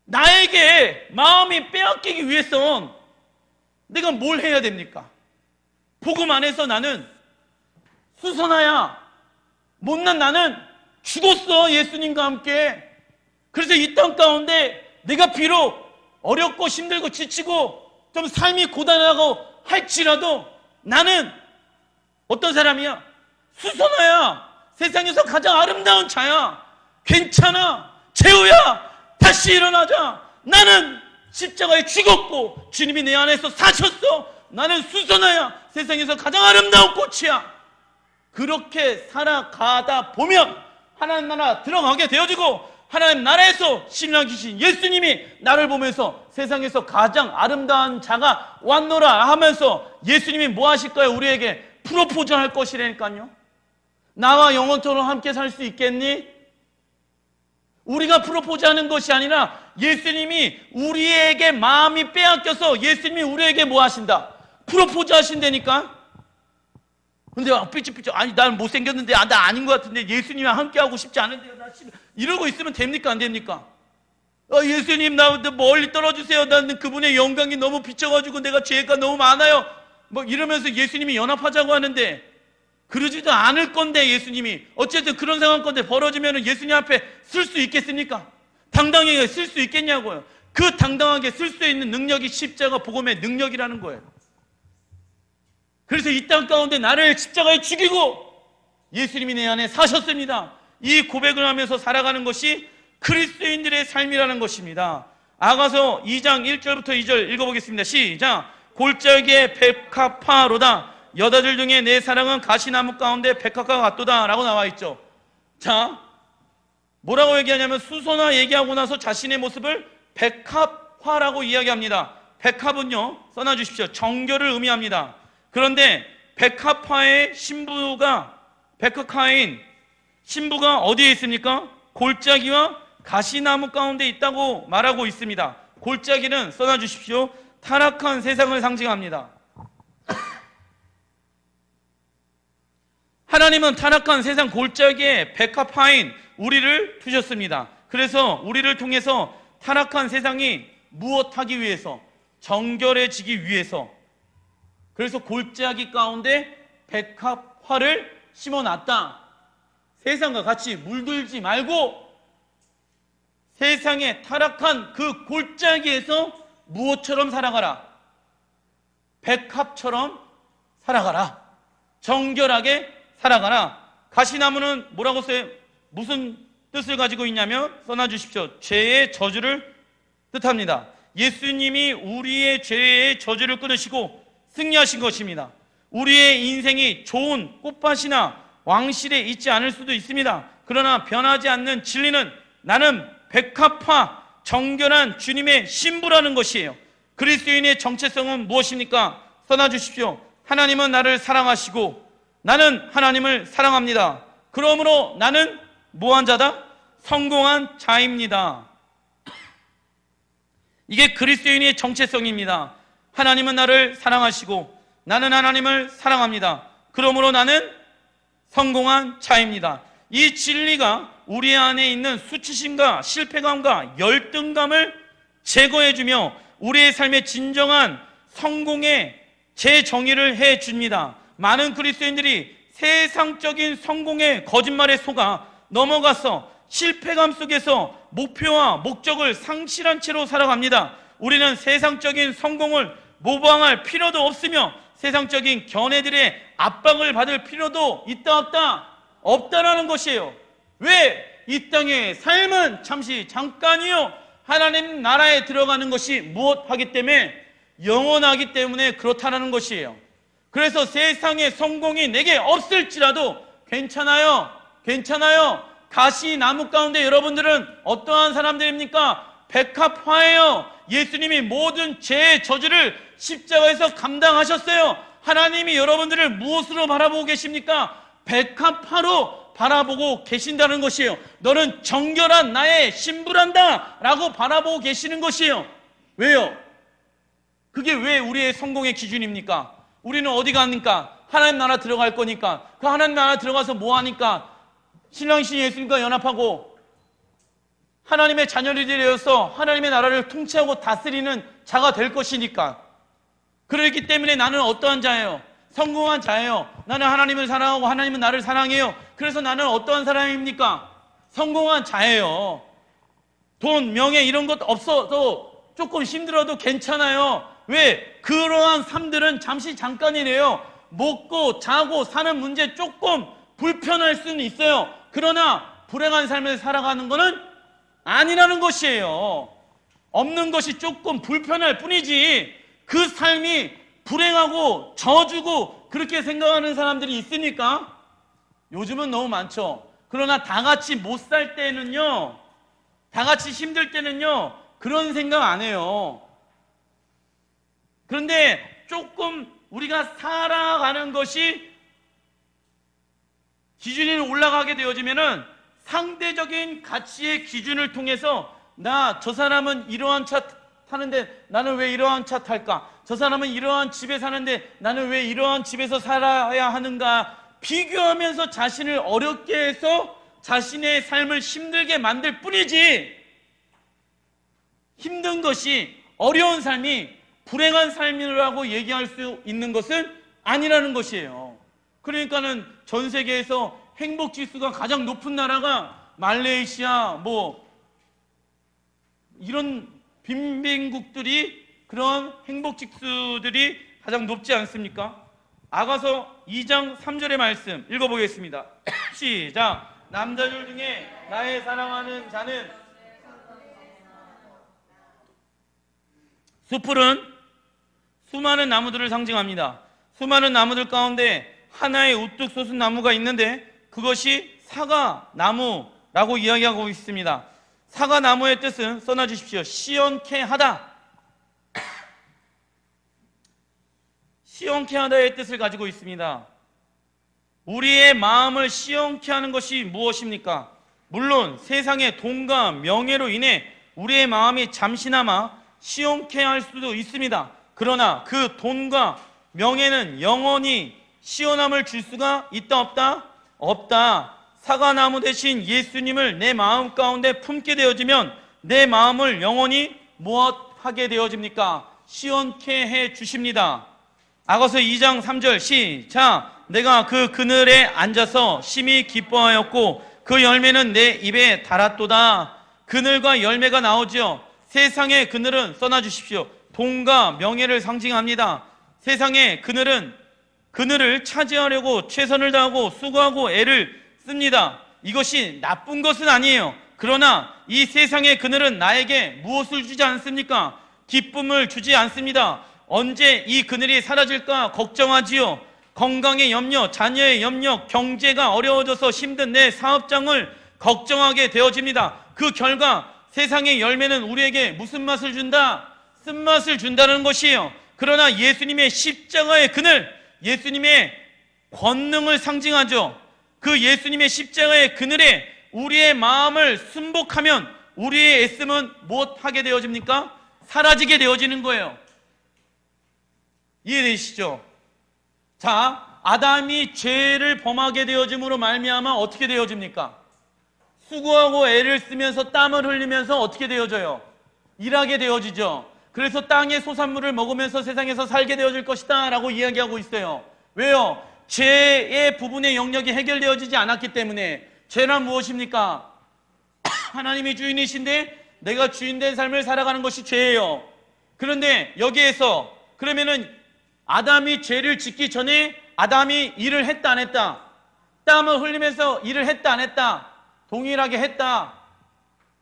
나에게 마음이 빼앗기기 위해선 내가 뭘 해야 됩니까? 복음 안에서 나는 수선아야, 못난 나는 죽었어, 예수님과 함께. 그래서 이 땅 가운데 내가 비록 어렵고 힘들고 지치고 좀 삶이 고단하고 할지라도 나는 어떤 사람이야? 수선아야, 세상에서 가장 아름다운 자야. 괜찮아, 재우야, 다시 일어나자. 나는 십자가에 죽었고 주님이 내 안에서 사셨어. 나는 수선아야, 세상에서 가장 아름다운 꽃이야. 그렇게 살아가다 보면 하나님 나라 들어가게 되어지고, 하나님 나라에서 신랑이신 예수님이 나를 보면서 세상에서 가장 아름다운 자가 왔노라 하면서 예수님이 뭐 하실 거예요? 우리에게 프로포즈 할 것이라니까요. 나와 영원토록 함께 살 수 있겠니? 우리가 프로포즈하는 것이 아니라 예수님이 우리에게 마음이 빼앗겨서 예수님이 우리에게 뭐 하신다? 프로포즈 하신다니까. 근데 삐ጭ삐ጭ, 아니 난 못생겼는데, 나 아닌 것 같은데 예수님이랑 함께하고 싶지 않은데, 이러고 있으면 됩니까 안 됩니까? 예수님 나 멀리 떨어주세요. 나는 그분의 영광이 너무 비쳐가지고 내가 죄가 너무 많아요. 뭐 이러면서 예수님이 연합하자고 하는데 그러지도 않을 건데, 예수님이 어쨌든 그런 상황 건데 벌어지면 예수님 앞에 쓸 수 있겠습니까? 당당하게 쓸 수 있겠냐고요. 그 당당하게 쓸 수 있는 능력이 십자가 복음의 능력이라는 거예요. 그래서 이 땅 가운데 나를 십자가에 죽이고 예수님이 내 안에 사셨습니다. 이 고백을 하면서 살아가는 것이 그리스도인들의 삶이라는 것입니다. 아가서 2장 1절부터 2절 읽어보겠습니다. 시작. 골짜기에 백합화로다. 여자들 중에 내 사랑은 가시나무 가운데 백합과 같도다 라고 나와 있죠. 자, 뭐라고 얘기하냐면 수선화 얘기하고 나서 자신의 모습을 백합화라고 이야기합니다. 백합은요, 써놔주십시오. 정결을 의미합니다. 그런데 백합화의 백합화인 신부가 어디에 있습니까? 골짜기와 가시나무 가운데 있다고 말하고 있습니다. 골짜기는 써놔주십시오. 타락한 세상을 상징합니다. 하나님은 타락한 세상 골짜기에 백합화인 우리를 두셨습니다. 그래서 우리를 통해서 타락한 세상이 무엇하기 위해서? 정결해지기 위해서. 그래서 골짜기 가운데 백합화를 심어놨다. 세상과 같이 물들지 말고 세상에 타락한 그 골짜기에서 무엇처럼 살아가라? 백합처럼 살아가라. 정결하게 살아가라. 가시나무는 뭐라고 써요? 무슨 뜻을 가지고 있냐면 써놔주십시오. 죄의 저주를 뜻합니다. 예수님이 우리의 죄의 저주를 끊으시고 승리하신 것입니다. 우리의 인생이 좋은 꽃밭이나 왕실에 있지 않을 수도 있습니다. 그러나 변하지 않는 진리는 나는 백합화 정결한 주님의 신부라는 것이에요. 그리스도인의 정체성은 무엇입니까? 써놔주십시오. 하나님은 나를 사랑하시고 나는 하나님을 사랑합니다. 그러므로 나는 뭐한 자다? 성공한 자입니다. 이게 그리스도인의 정체성입니다. 하나님은 나를 사랑하시고 나는 하나님을 사랑합니다. 그러므로 나는 성공한 자입니다. 이 진리가 우리 안에 있는 수치심과 실패감과 열등감을 제거해주며 우리의 삶의 진정한 성공의 재정의를 해줍니다. 많은 그리스도인들이 세상적인 성공의 거짓말에 속아 넘어가서 실패감 속에서 목표와 목적을 상실한 채로 살아갑니다. 우리는 세상적인 성공을 모방할 필요도 없으며 세상적인 견해들의 압박을 받을 필요도 있다 없다라는 것이에요. 왜? 이 땅의 삶은 잠시 잠깐이요. 하나님 나라에 들어가는 것이 무엇하기 때문에? 영원하기 때문에 그렇다는 것이에요. 그래서 세상의 성공이 내게 없을지라도 괜찮아요. 가시나무 가운데 여러분들은 어떠한 사람들입니까? 백합화예요. 예수님이 모든 죄의 저주를 십자가에서 감당하셨어요. 하나님이 여러분들을 무엇으로 바라보고 계십니까? 백합화로 바라보고 계신다는 것이에요. 너는 정결한 나의 신부란다 라고 바라보고 계시는 것이에요. 왜요? 그게 왜 우리의 성공의 기준입니까? 우리는 어디 가니까? 하나님 나라 들어갈 거니까. 그 하나님 나라 들어가서 뭐 하니까? 신랑신 예수님과 연합하고 하나님의 자녀들이 되어서 하나님의 나라를 통치하고 다스리는 자가 될 것이니까. 그렇기 때문에 나는 어떠한 자예요? 성공한 자예요. 나는 하나님을 사랑하고 하나님은 나를 사랑해요. 그래서 나는 어떠한 사람입니까? 성공한 자예요. 돈, 명예 이런 것 없어도 조금 힘들어도 괜찮아요. 왜? 그러한 삶들은 잠깐이래요. 먹고 자고 사는 문제 조금 불편할 수는 있어요. 그러나 불행한 삶을 살아가는 것은 아니라는 것이에요. 없는 것이 조금 불편할 뿐이지 그 삶이 불행하고 저주고 그렇게 생각하는 사람들이 있으니까 요즘은 너무 많죠. 그러나 다 같이 못 살 때는요, 다 같이 힘들 때는요, 그런 생각 안 해요. 그런데 조금 우리가 살아가는 것이 기준이 올라가게 되어지면은 상대적인 가치의 기준을 통해서 저 사람은 이러한 차 타는데 나는 왜 이러한 차 탈까? 저 사람은 이러한 집에 사는데 나는 왜 이러한 집에서 살아야 하는가? 비교하면서 자신을 어렵게 해서 자신의 삶을 힘들게 만들 뿐이지 힘든 것이 어려운 삶이 불행한 삶이라고 얘기할 수 있는 것은 아니라는 것이에요. 그러니까는 전 세계에서 행복 지수가 가장 높은 나라가 말레이시아 이런 빈민국들이 그런 행복 지수들이 가장 높지 않습니까? 아가서 2장 3절의 말씀 읽어보겠습니다. 시작. 남자들 중에 나의 사랑하는 자는 숲풀은 수많은 나무들을 상징합니다. 수많은 나무들 가운데 하나의 우뚝 솟은 나무가 있는데 그것이 사과나무라고 이야기하고 있습니다. 사과나무의 뜻은 써놔주십시오. 시원케 하다. 시원케 하다의 뜻을 가지고 있습니다. 우리의 마음을 시원케 하는 것이 무엇입니까? 물론 세상의 돈과 명예로 인해 우리의 마음이 잠시나마 시원케 할 수도 있습니다. 그러나 그 돈과 명예는 영원히 시원함을 줄 수가 있다 없다? 없다. 사과나무 대신 예수님을 내 마음 가운데 품게 되어지면 내 마음을 영원히 무엇하게 되어집니까? 시원케 해 주십니다. 아가서 2장 3절 시작. 내가 그 그늘에 앉아서 심히 기뻐하였고 그 열매는 내 입에 달았도다. 그늘과 열매가 나오죠. 세상의 그늘은 써놔주십시오. 돈과 명예를 상징합니다. 세상의 그늘을 차지하려고 최선을 다하고 수고하고 애를 씁니다. 이것이 나쁜 것은 아니에요. 그러나 이 세상의 그늘은 나에게 무엇을 주지 않습니까? 기쁨을 주지 않습니다. 언제 이 그늘이 사라질까 걱정하지요. 건강의 염려, 자녀의 염려, 경제가 어려워져서 힘든 내 사업장을 걱정하게 되어집니다. 그 결과 세상의 열매는 우리에게 무슨 맛을 준다? 쓴맛을 준다는 것이에요. 그러나 예수님의 십자가의 그늘, 예수님의 권능을 상징하죠. 그 예수님의 십자가의 그늘에 우리의 마음을 순복하면 우리의 애씀은 무엇하게 되어집니까? 사라지게 되어지는 거예요. 이해되시죠? 자, 아담이 죄를 범하게 되어짐으로 말미암아 어떻게 되어집니까? 수고하고 애를 쓰면서 땀을 흘리면서 어떻게 되어져요? 일하게 되어지죠. 그래서 땅의 소산물을 먹으면서 세상에서 살게 되어질 것이다 라고 이야기하고 있어요. 왜요? 죄의 부분의 영역이 해결되어지지 않았기 때문에. 죄란 무엇입니까? 하나님이 주인이신데 내가 주인된 삶을 살아가는 것이 죄예요. 그런데 여기에서 그러면은 아담이 죄를 짓기 전에 아담이 일을 했다 안 했다? 땀을 흘리면서 일을 했다 안 했다? 동일하게 했다.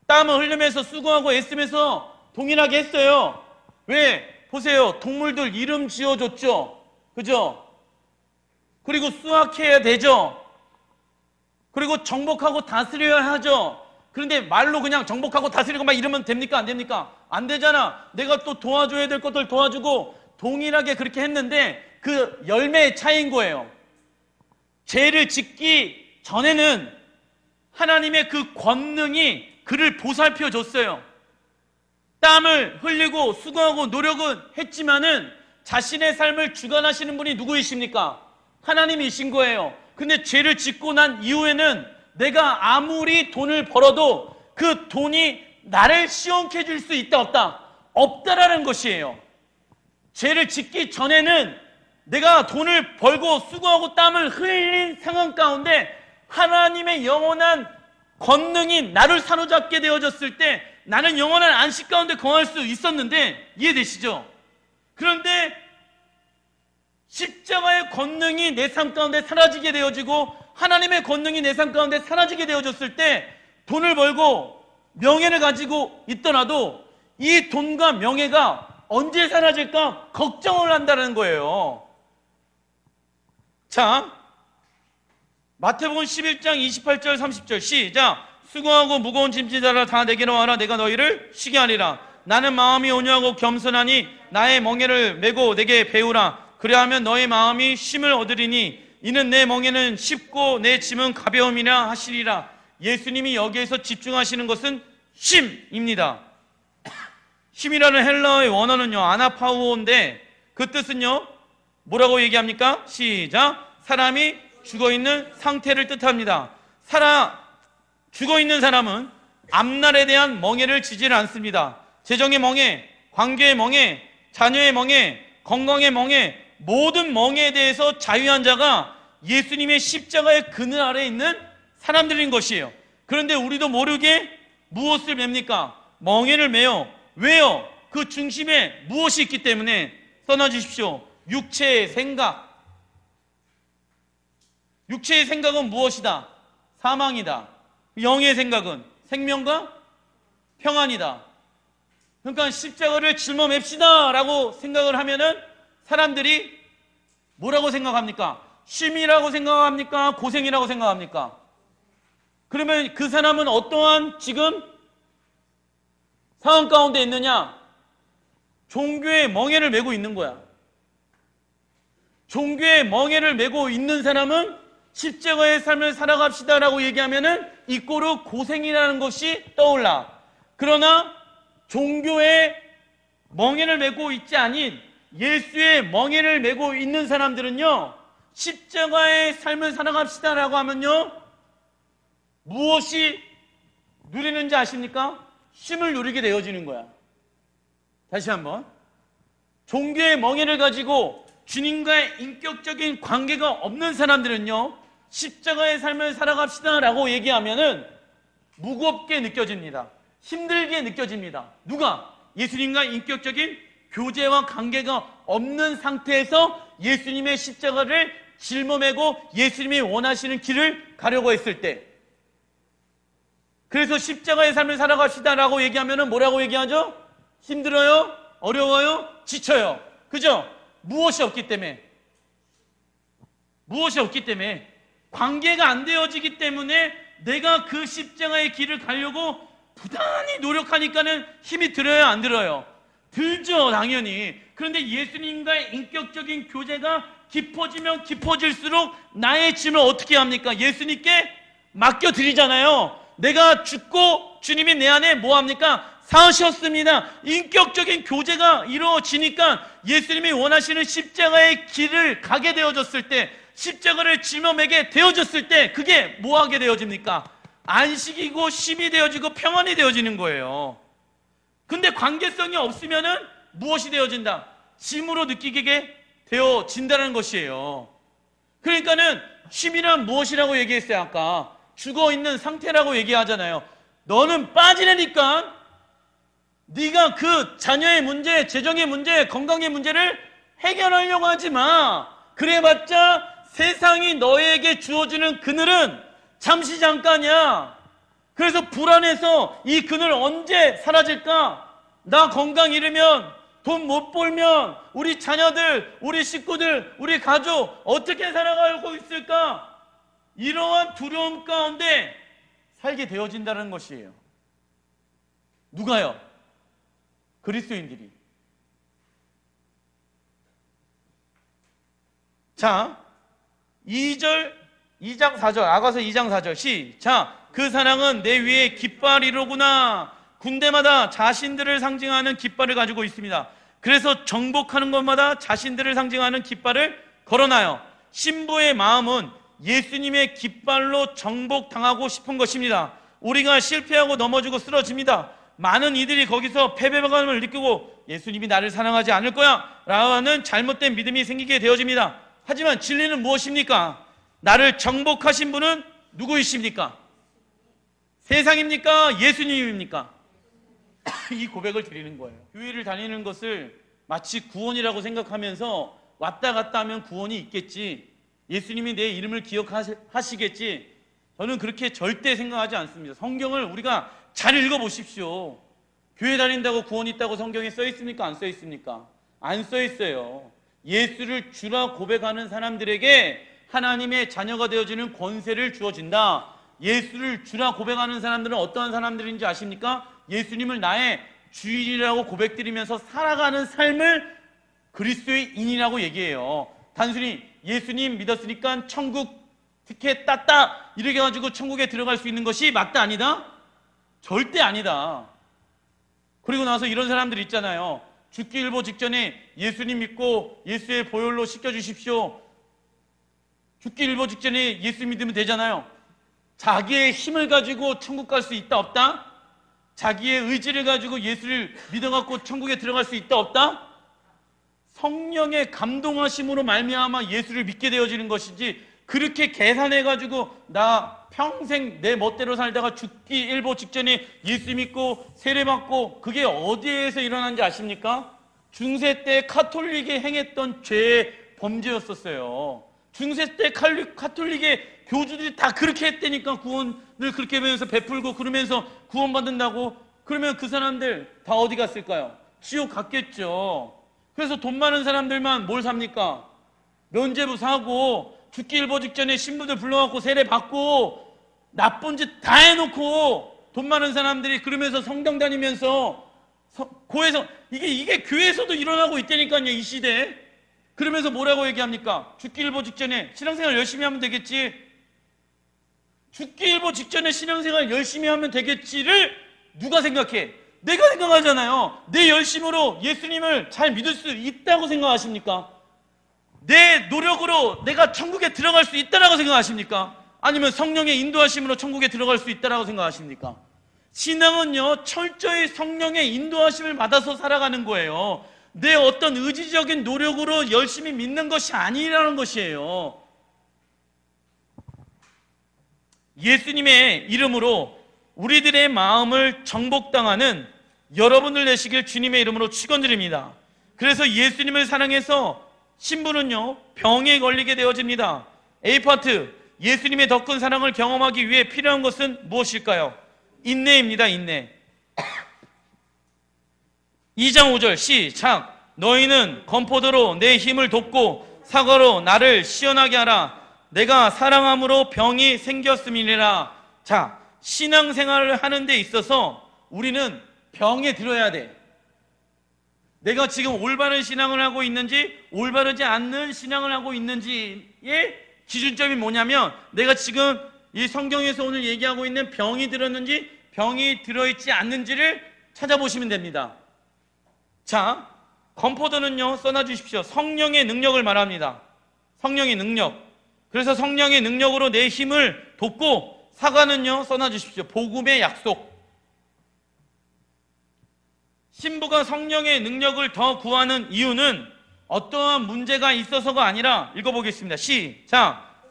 땀을 흘리면서 수고하고 애쓰면서 동일하게 했어요. 왜? 보세요. 동물들 이름 지어줬죠. 그죠? 그리고 수확해야 되죠. 그리고 정복하고 다스려야 하죠. 그런데 말로 그냥 정복하고 다스리고 막 이러면 됩니까? 안 됩니까? 안 되잖아. 내가 또 도와줘야 될 것들 도와주고 동일하게 그렇게 했는데 그 열매의 차이인 거예요. 죄를 짓기 전에는 하나님의 그 권능이 그를 보살펴 줬어요. 땀을 흘리고 수고하고 노력은 했지만은 자신의 삶을 주관하시는 분이 누구이십니까? 하나님이신 거예요. 근데 죄를 짓고 난 이후에는 내가 아무리 돈을 벌어도 그 돈이 나를 시원케 해줄 수 있다 없다? 없다라는 것이에요. 죄를 짓기 전에는 내가 돈을 벌고 수고하고 땀을 흘린 상황 가운데 하나님의 영원한 권능이 나를 사로잡게 되어졌을 때 나는 영원한 안식 가운데 거할 수 있었는데, 이해되시죠? 그런데 십자가의 권능이 내 삶 가운데 사라지게 되어지고 하나님의 권능이 내 삶 가운데 사라지게 되어졌을 때 돈을 벌고 명예를 가지고 있더라도 이 돈과 명예가 언제 사라질까 걱정을 한다는 거예요. 자, 마태복음 11장 28절 30절 시작. 수고하고 무거운 짐진 자라 다 내게로 와라. 내가 너희를 쉬게 하리라. 나는 마음이 온유하고 겸손하니 나의 멍에를 메고 내게 배우라. 그리하면 너의 마음이 쉼을 얻으리니 이는 내 멍에는 쉽고 내 짐은 가벼움이라 하시리라. 예수님이 여기에서 집중하시는 것은 쉼입니다. 쉼이라는 헬라어의 원어는요 아나파우어인데 그 뜻은요 뭐라고 얘기합니까? 시작. 사람이 죽어있는 상태를 뜻합니다. 죽어있는 사람은 앞날에 대한 멍에를 지질 않습니다. 재정의 멍에, 관계의 멍에, 자녀의 멍에, 건강의 멍에, 모든 멍에에 대해서 자유한 자가 예수님의 십자가의 그늘 아래에 있는 사람들인 것이에요. 그런데 우리도 모르게 무엇을 맵니까? 멍에를 매요. 왜요? 그 중심에 무엇이 있기 때문에. 써놔주십시오. 육체의 생각. 육체의 생각은 무엇이다? 사망이다. 영의 생각은 생명과 평안이다. 그러니까 십자가를 짊어맵시다 라고 생각을 하면은 사람들이 뭐라고 생각합니까? 쉼이라고 생각합니까? 고생이라고 생각합니까? 그러면 그 사람은 어떠한 지금 상황 가운데 있느냐? 종교의 멍에를 메고 있는 거야. 종교의 멍에를 메고 있는 사람은 십자가의 삶을 살아갑시다 라고 얘기하면은 이꼬르 고생이라는 것이 떠올라. 그러나 종교의 멍에를 메고 있지 아닌 예수의 멍에를 메고 있는 사람들은요 십자가의 삶을 살아갑시다 라고 하면요 무엇이 누리는지 아십니까? 쉼을 누리게 되어지는 거야. 다시 한번, 종교의 멍에를 가지고 주님과의 인격적인 관계가 없는 사람들은요 십자가의 삶을 살아갑시다 라고 얘기하면은 무겁게 느껴집니다. 힘들게 느껴집니다. 누가? 예수님과 인격적인 교제와 관계가 없는 상태에서 예수님의 십자가를 짊어매고 예수님이 원하시는 길을 가려고 했을 때. 그래서 십자가의 삶을 살아갑시다 라고 얘기하면은 뭐라고 얘기하죠? 힘들어요? 어려워요? 지쳐요. 그죠? 무엇이 없기 때문에. 무엇이 없기 때문에. 관계가 안 되어지기 때문에 내가 그 십자가의 길을 가려고 부단히 노력하니까는 힘이 들어요, 안 들어요? 들죠, 당연히. 그런데 예수님과의 인격적인 교제가 깊어지면 깊어질수록 나의 짐을 어떻게 합니까? 예수님께 맡겨드리잖아요. 내가 죽고 주님이 내 안에 뭐 합니까? 사셨습니다. 인격적인 교제가 이루어지니까 예수님이 원하시는 십자가의 길을 가게 되어졌을 때, 십자가를 짊어매게 되어졌을 때 그게 뭐 하게 되어집니까? 안식이고 쉼이 되어지고 평안이 되어지는 거예요. 근데 관계성이 없으면은 무엇이 되어진다? 짐으로 느끼게 되어진다는 것이에요. 그러니까는 쉼이란 무엇이라고 얘기했어요? 아까 죽어있는 상태라고 얘기하잖아요. 너는 빠지려니까 네가 그 자녀의 문제, 재정의 문제, 건강의 문제를 해결하려고 하지 마. 그래봤자 세상이 너에게 주어지는 그늘은 잠시 잠깐이야. 그래서 불안해서 이 그늘 언제 사라질까? 나 건강 잃으면, 돈 못 벌면 우리 자녀들, 우리 식구들, 우리 가족 어떻게 살아가고 있을까? 이러한 두려움 가운데 살게 되어진다는 것이에요. 누가요? 그리스도인들이. 자, 2절 2장 4절, 아가서 2장 4절 시작. 그 사랑은 내 위에 깃발이로구나. 군대마다 자신들을 상징하는 깃발을 가지고 있습니다. 그래서 정복하는 것마다 자신들을 상징하는 깃발을 걸어놔요. 신부의 마음은 예수님의 깃발로 정복당하고 싶은 것입니다. 우리가 실패하고 넘어지고 쓰러집니다. 많은 이들이 거기서 패배감을 느끼고 예수님이 나를 사랑하지 않을 거야 라는 잘못된 믿음이 생기게 되어집니다. 하지만 진리는 무엇입니까? 나를 정복하신 분은 누구이십니까? 세상입니까? 예수님입니까? 이 고백을 드리는 거예요. 교회를 다니는 것을 마치 구원이라고 생각하면서 왔다 갔다 하면 구원이 있겠지, 예수님이 내 이름을 기억하시겠지, 저는 그렇게 절대 생각하지 않습니다. 성경을 우리가 잘 읽어보십시오. 교회 다닌다고 구원 있다고 성경에 써 있습니까? 안 써 있습니까? 안 써 있어요. 예수를 주라 고백하는 사람들에게 하나님의 자녀가 되어지는 권세를 주어진다. 예수를 주라 고백하는 사람들은 어떠한 사람들인지 아십니까? 예수님을 나의 주인이라고 고백드리면서 살아가는 삶을 그리스도인이라고 얘기해요. 단순히 예수님 믿었으니까 천국 티켓 땄다 이렇게 해가지고 천국에 들어갈 수 있는 것이 맞다 아니다? 절대 아니다. 그리고 나서 이런 사람들 있잖아요. 죽기 일보 직전에 예수님 믿고 예수의 보혈로 씻겨주십시오. 죽기 일보 직전에 예수 믿으면 되잖아요. 자기의 힘을 가지고 천국 갈 수 있다 없다? 자기의 의지를 가지고 예수를 믿어갖고 천국에 들어갈 수 있다 없다? 성령의 감동하심으로 말미암아 예수를 믿게 되어지는 것이지, 그렇게 계산해가지고 나 평생 내 멋대로 살다가 죽기 일보 직전에 예수 믿고 세례받고, 그게 어디에서 일어난지 아십니까? 중세 때 카톨릭이 행했던 죄의 범죄였었어요. 중세 때 카톨릭의 교주들이 다 그렇게 했다니까. 구원을 그렇게 하면서 베풀고 그러면서 구원받는다고. 그러면 그 사람들 다 어디 갔을까요? 지옥 갔겠죠. 그래서 돈 많은 사람들만 뭘 삽니까? 면죄부 사고 죽기 일보 직전에 신부들 불러갖고 세례 받고 나쁜 짓 다 해놓고, 돈 많은 사람들이 그러면서 성당 다니면서 고해서 이게 교회에서도 일어나고 있다니까요, 이 시대에. 그러면서 뭐라고 얘기합니까? 죽기 일보 직전에 신앙생활 열심히 하면 되겠지, 죽기 일보 직전에 신앙생활 열심히 하면 되겠지를 누가 생각해? 내가 생각하잖아요. 내 열심으로 예수님을 잘 믿을 수 있다고 생각하십니까? 내 노력으로 내가 천국에 들어갈 수 있다고 생각하십니까? 아니면 성령의 인도하심으로 천국에 들어갈 수 있다고 생각하십니까? 신앙은요, 철저히 성령의 인도하심을 받아서 살아가는 거예요. 내 어떤 의지적인 노력으로 열심히 믿는 것이 아니라는 것이에요. 예수님의 이름으로 우리들의 마음을 정복당하는 여러분들 되시길 주님의 이름으로 축원드립니다. 그래서 예수님을 사랑해서 신부는요, 병에 걸리게 되어집니다. A파트, 예수님의 더 큰 사랑을 경험하기 위해 필요한 것은 무엇일까요? 인내입니다. 인내. 2장 5절 시작. 너희는 건포도로 내 힘을 돕고 사과로 나를 시원하게 하라. 내가 사랑함으로 병이 생겼음이니라. 자, 신앙생활을 하는 데 있어서 우리는 병에 들어야 돼. 내가 지금 올바른 신앙을 하고 있는지 올바르지 않는 신앙을 하고 있는지의 기준점이 뭐냐면, 내가 지금 이 성경에서 오늘 얘기하고 있는 병이 들었는지 병이 들어있지 않는지를 찾아보시면 됩니다. 자, 건포도는요, 써놔주십시오. 성령의 능력을 말합니다. 성령의 능력. 그래서 성령의 능력으로 내 힘을 돕고, 사과는요, 써놔주십시오. 복음의 약속. 신부가 성령의 능력을 더 구하는 이유는 어떠한 문제가 있어서가 아니라, 읽어보겠습니다. 시작.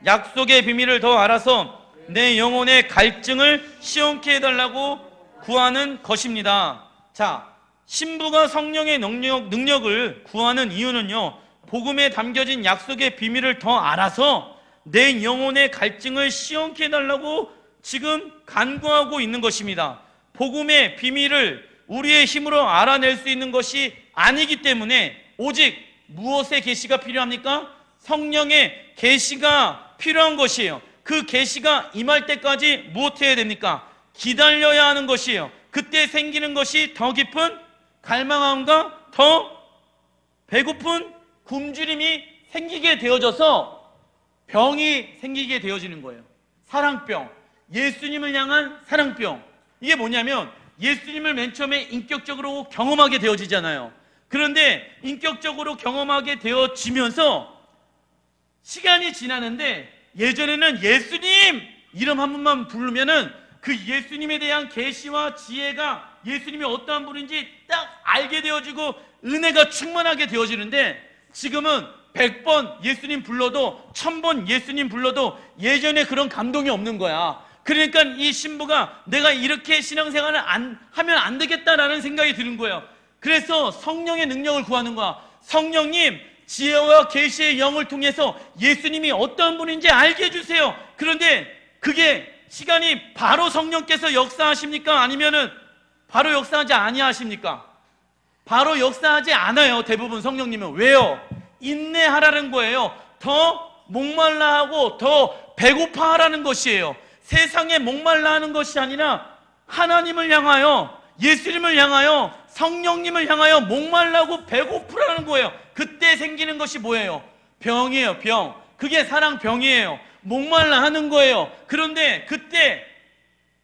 약속의 비밀을 더 알아서 내 영혼의 갈증을 시원케 해달라고 구하는 것입니다. 자, 신부가 성령의 능력을 구하는 이유는요, 복음에 담겨진 약속의 비밀을 더 알아서 내 영혼의 갈증을 시원케 해달라고 지금 간구하고 있는 것입니다. 복음의 비밀을 우리의 힘으로 알아낼 수 있는 것이 아니기 때문에 오직 무엇의 계시가 필요합니까? 성령의 계시가 필요한 것이에요. 그 계시가 임할 때까지 무엇해야 됩니까? 기다려야 하는 것이에요. 그때 생기는 것이 더 깊은 갈망함과 더 배고픈 굶주림이 생기게 되어져서 병이 생기게 되어지는 거예요. 사랑병, 예수님을 향한 사랑병. 이게 뭐냐면 예수님을 맨 처음에 인격적으로 경험하게 되어지잖아요. 그런데 인격적으로 경험하게 되어지면서 시간이 지나는데, 예전에는 예수님 이름 한 번만 부르면은 그 예수님에 대한 계시와 지혜가 예수님이 어떠한 분인지 딱 알게 되어지고 은혜가 충만하게 되어지는데, 지금은 100번 예수님 불러도 1000번 예수님 불러도 예전에 그런 감동이 없는 거야. 그러니까 이 신부가 내가 이렇게 신앙생활을 하면 안 되겠다라는 생각이 드는 거예요. 그래서 성령의 능력을 구하는 거야. 성령님, 지혜와 계시의 영을 통해서 예수님이 어떤 분인지 알게 해주세요. 그런데 그게 시간이 바로 성령께서 역사하십니까? 아니면은 바로 역사하지 아니하십니까? 바로 역사하지 않아요. 대부분 성령님은. 왜요? 인내하라는 거예요. 더 목말라 하고 더 배고파 하라는 것이에요. 세상에 목말라 하는 것이 아니라 하나님을 향하여, 예수님을 향하여, 성령님을 향하여 목말라고 배고프라는 거예요. 그때 생기는 것이 뭐예요? 병이에요. 병. 그게 사랑병이에요. 목말라 하는 거예요. 그런데 그때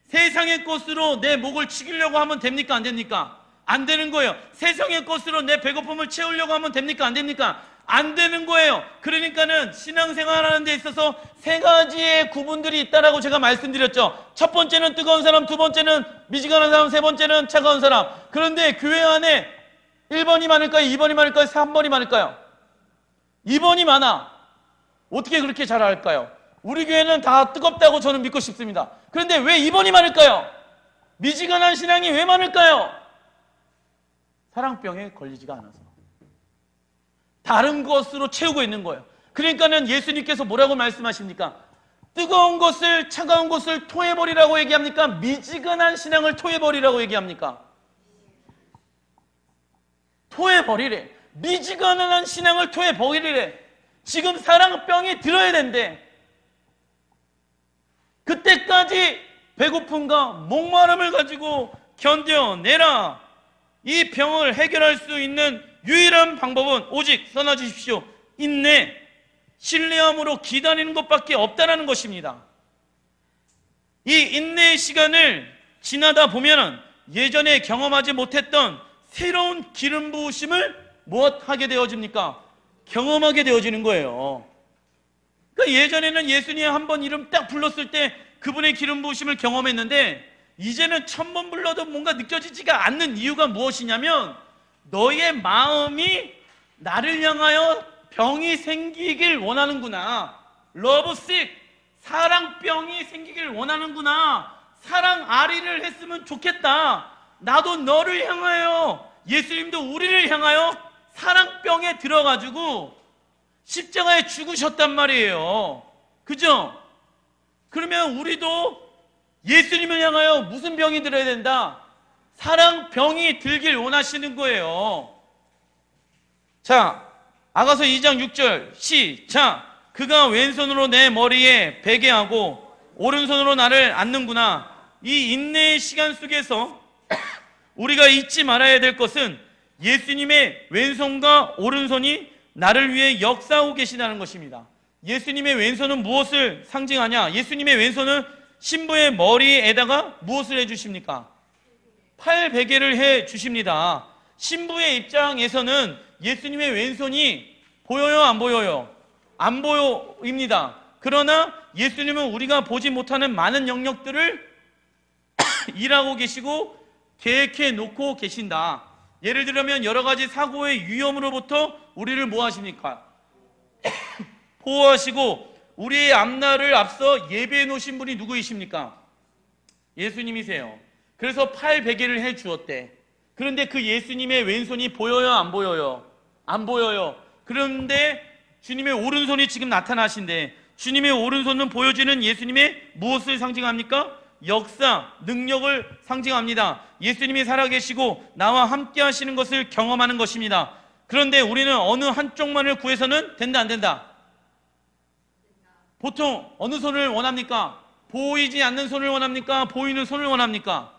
세상의 것으로 내 목을 치기려고 하면 됩니까? 안 됩니까? 안 되는 거예요. 세상의 것으로 내 배고픔을 채우려고 하면 됩니까? 안 됩니까? 안 되는 거예요. 그러니까는 신앙생활하는 데 있어서 세 가지의 구분들이 있다라고 제가 말씀드렸죠. 첫 번째는 뜨거운 사람, 두 번째는 미지근한 사람, 세 번째는 차가운 사람. 그런데 교회 안에 1번이 많을까요? 2번이 많을까요? 3번이 많을까요? 2번이 많아. 어떻게 그렇게 잘 알까요? 우리 교회는 다 뜨겁다고 저는 믿고 싶습니다. 그런데 왜 2번이 많을까요? 미지근한 신앙이 왜 많을까요? 사랑병에 걸리지가 않아서 다른 것으로 채우고 있는 거예요. 그러니까는 예수님께서 뭐라고 말씀하십니까? 뜨거운 것을, 차가운 것을 토해버리라고 얘기합니까? 미지근한 신앙을 토해버리라고 얘기합니까? 토해버리래. 미지근한 신앙을 토해버리래. 지금 사랑병이 들어야 된대. 그때까지 배고픔과 목마름을 가지고 견뎌내라. 이 병을 해결할 수 있는 유일한 방법은 오직 써놔 주십시오. 인내, 신뢰함으로 기다리는 것밖에 없다는 것입니다. 이 인내의 시간을 지나다 보면 예전에 경험하지 못했던 새로운 기름 부으심을 무엇하게 되어집니까? 경험하게 되어지는 거예요. 그러니까 예전에는 예수님 한 번 이름 딱 불렀을 때 그분의 기름 부으심을 경험했는데, 이제는 1000번 불러도 뭔가 느껴지지가 않는 이유가 무엇이냐면, 너의 마음이 나를 향하여 병이 생기길 원하는구나. 러브식, 사랑병이 생기길 원하는구나. 사랑 아리를 했으면 좋겠다. 나도 너를 향하여, 예수님도 우리를 향하여 사랑병에 들어가지고 십자가에 죽으셨단 말이에요. 그죠? 그러면 우리도 예수님을 향하여 무슨 병이 들어야 된다? 사랑병이 들길 원하시는 거예요. 자, 아가서 2장 6절 시작. 그가 왼손으로 내 머리에 베게 하고 오른손으로 나를 안는구나. 이 인내의 시간 속에서 우리가 잊지 말아야 될 것은 예수님의 왼손과 오른손이 나를 위해 역사하고 계시다는 것입니다. 예수님의 왼손은 무엇을 상징하냐? 예수님의 왼손은 신부의 머리에다가 무엇을 해주십니까? 팔베개를 해주십니다. 신부의 입장에서는 예수님의 왼손이 보여요? 안 보여요? 안 보여입니다. 그러나 예수님은 우리가 보지 못하는 많은 영역들을 일하고 계시고 계획해 놓고 계신다. 예를 들면 여러 가지 사고의 위험으로부터 우리를 뭐 하십니까? 보호하시고 우리의 앞날을 앞서 예배해 놓으신 분이 누구이십니까? 예수님이세요. 그래서 팔베개를 해 주었대. 그런데 그 예수님의 왼손이 보여요? 안 보여요? 안 보여요. 그런데 주님의 오른손이 지금 나타나신대. 주님의 오른손은 보여지는 예수님의 무엇을 상징합니까? 역사, 능력을 상징합니다. 예수님이 살아계시고 나와 함께 하시는 것을 경험하는 것입니다. 그런데 우리는 어느 한쪽만을 구해서는 된다, 안 된다? 보통 어느 손을 원합니까? 보이지 않는 손을 원합니까? 보이는 손을 원합니까?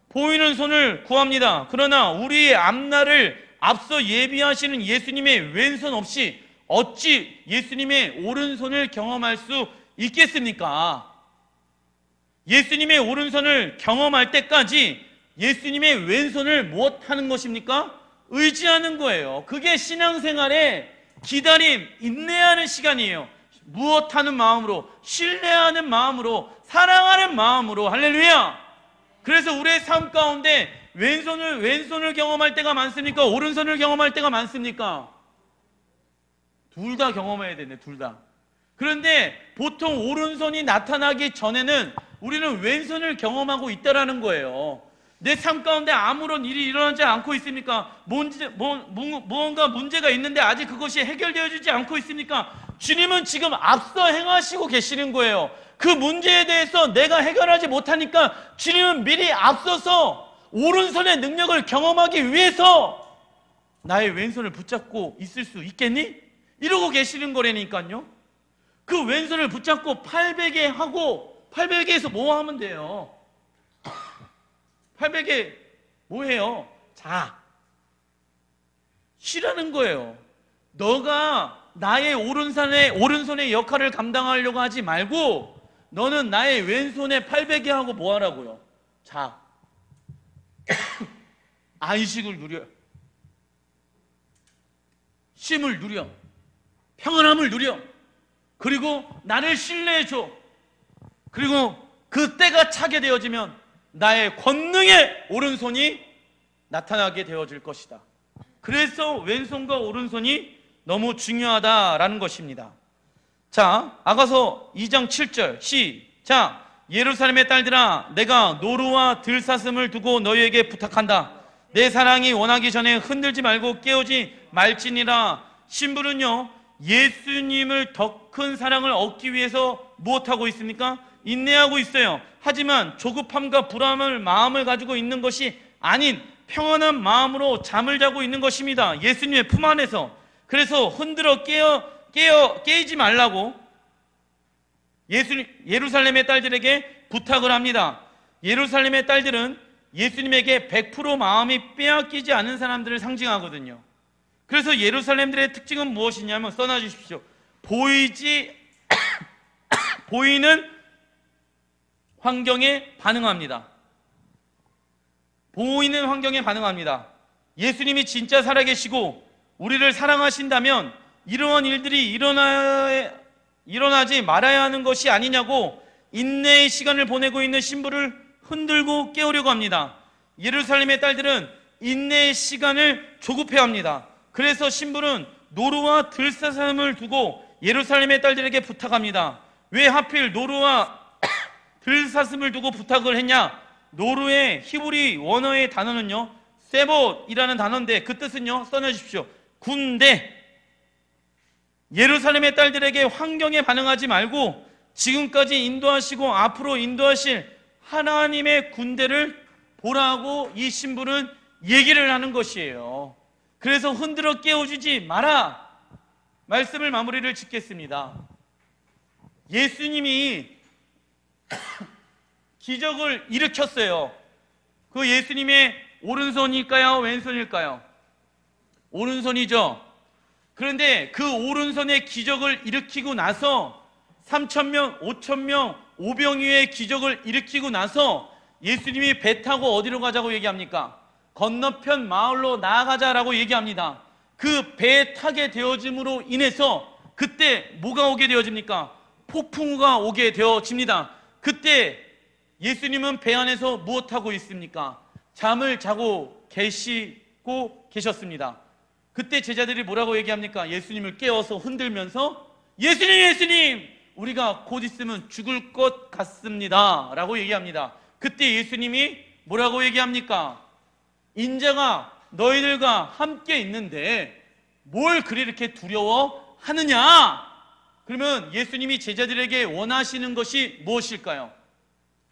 보이는 손을 구합니다. 그러나 우리의 앞날을 앞서 예비하시는 예수님의 왼손 없이 어찌 예수님의 오른손을 경험할 수 있겠습니까? 예수님의 오른손을 경험할 때까지 예수님의 왼손을 무엇하는 것입니까? 의지하는 거예요. 그게 신앙생활의 기다림, 인내하는 시간이에요. 무엇하는 마음으로? 신뢰하는 마음으로, 사랑하는 마음으로. 할렐루야! 그래서 우리의 삶 가운데 왼손을 경험할 때가 많습니까? 오른손을 경험할 때가 많습니까? 둘 다 경험해야 되네, 둘 다. 그런데 보통 오른손이 나타나기 전에는 우리는 왼손을 경험하고 있다라는 거예요. 내 삶 가운데 아무런 일이 일어나지 않고 있습니까? 무언가 문제가 있는데 아직 그것이 해결되어지지 않고 있습니까? 주님은 지금 앞서 행하시고 계시는 거예요. 그 문제에 대해서 내가 해결하지 못하니까 주님은 미리 앞서서 오른손의 능력을 경험하기 위해서 나의 왼손을 붙잡고 있을 수 있겠니? 이러고 계시는 거라니까요. 그 왼손을 붙잡고 팔베개 하고, 팔베개에서 뭐 하면 돼요? 팔베개 뭐 해요? 자, 쉬라는 거예요. 너가 나의 오른손의 역할을 감당하려고 하지 말고 너는 나의 왼손에 팔베개 하고 뭐 하라고요? 자, 안식을 누려, 쉼을 누려, 평안함을 누려, 그리고 나를 신뢰해줘. 그리고 그 때가 차게 되어지면 나의 권능의 오른손이 나타나게 되어질 것이다. 그래서 왼손과 오른손이 너무 중요하다라는 것입니다. 자, 아가서 2장 7절 시작. 예루살렘의 딸들아, 내가 노루와 들사슴을 두고 너희에게 부탁한다. 내 사랑이 원하기 전에 흔들지 말고 깨우지 말지니라. 신부는요, 예수님을 더 큰 사랑을 얻기 위해서 무엇하고 있습니까? 인내하고 있어요. 하지만 조급함과 불안한 마음을 가지고 있는 것이 아닌 평안한 마음으로 잠을 자고 있는 것입니다. 예수님의 품 안에서. 그래서 흔들어 깨이지 말라고 예루살렘의 딸들에게 부탁을 합니다. 예루살렘의 딸들은 예수님에게 100% 마음이 빼앗기지 않은 사람들을 상징하거든요. 그래서 예루살렘들의 특징은 무엇이냐면, 써놔주십시오. 보이는 환경에 반응합니다. 보이는 환경에 반응합니다. 예수님이 진짜 살아계시고 우리를 사랑하신다면 이러한 일들이 일어나지 말아야 하는 것이 아니냐고 인내의 시간을 보내고 있는 신부를 흔들고 깨우려고 합니다. 예루살렘의 딸들은 인내의 시간을 조급해합니다. 그래서 신부는 노루와 들사슴을 두고 예루살렘의 딸들에게 부탁합니다. 왜 하필 노루와 들사슴을 두고 부탁을 했냐? 노루의 히브리 원어의 단어는요, 세봇이라는 단어인데 그 뜻은요, 써내주십시오. 군대. 예루살렘의 딸들에게 환경에 반응하지 말고 지금까지 인도하시고 앞으로 인도하실 하나님의 군대를 보라고 이 신부는 얘기를 하는 것이에요. 그래서 흔들어 깨워주지 마라. 말씀을 마무리를 짓겠습니다. 예수님이 기적을 일으켰어요. 그 예수님의 오른손일까요? 왼손일까요? 오른손이죠. 그런데 그 오른손의 기적을 일으키고 나서 3,000명, 5,000명, 오병이어의 기적을 일으키고 나서 예수님이 배 타고 어디로 가자고 얘기합니까? 건너편 마을로 나아가자라고 얘기합니다. 그 배에 타게 되어짐으로 인해서 그때 뭐가 오게 되어집니까? 폭풍우가 오게 되어집니다. 그때 예수님은 배 안에서 무엇하고 있습니까? 잠을 자고 계셨습니다. 그때 제자들이 뭐라고 얘기합니까? 예수님을 깨워서 흔들면서 예수님, 우리가 곧 있으면 죽을 것 같습니다 라고 얘기합니다. 그때 예수님이 뭐라고 얘기합니까? 인자가 너희들과 함께 있는데 뭘 그렇게 두려워하느냐? 그러면 예수님이 제자들에게 원하시는 것이 무엇일까요?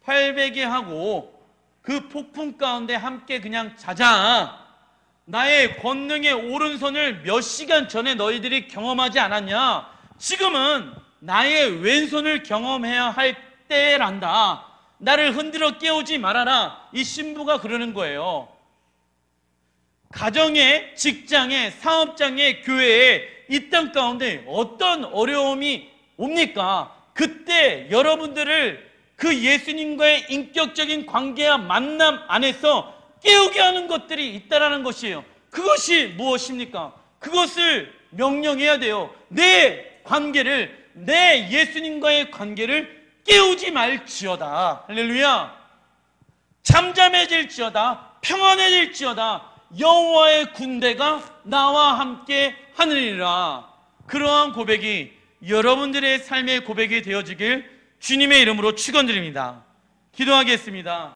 팔베개 하고 그 폭풍 가운데 함께 그냥 자자. 나의 권능의 오른손을 몇 시간 전에 너희들이 경험하지 않았냐? 지금은 나의 왼손을 경험해야 할 때란다. 나를 흔들어 깨우지 말아라. 이 신부가 그러는 거예요. 가정에, 직장에, 사업장에, 교회에 이 땅 가운데 어떤 어려움이 옵니까? 그때 여러분들을 그 예수님과의 인격적인 관계와 만남 안에서 깨우게 하는 것들이 있다라는 것이에요. 그것이 무엇입니까? 그것을 명령해야 돼요. 내 관계를, 내 예수님과의 관계를 깨우지 말지어다. 할렐루야. 잠잠해질지어다. 평안해질지어다. 여호와의 군대가 나와 함께 하느니라. 그러한 고백이 여러분들의 삶의 고백이 되어지길 주님의 이름으로 축원드립니다. 기도하겠습니다.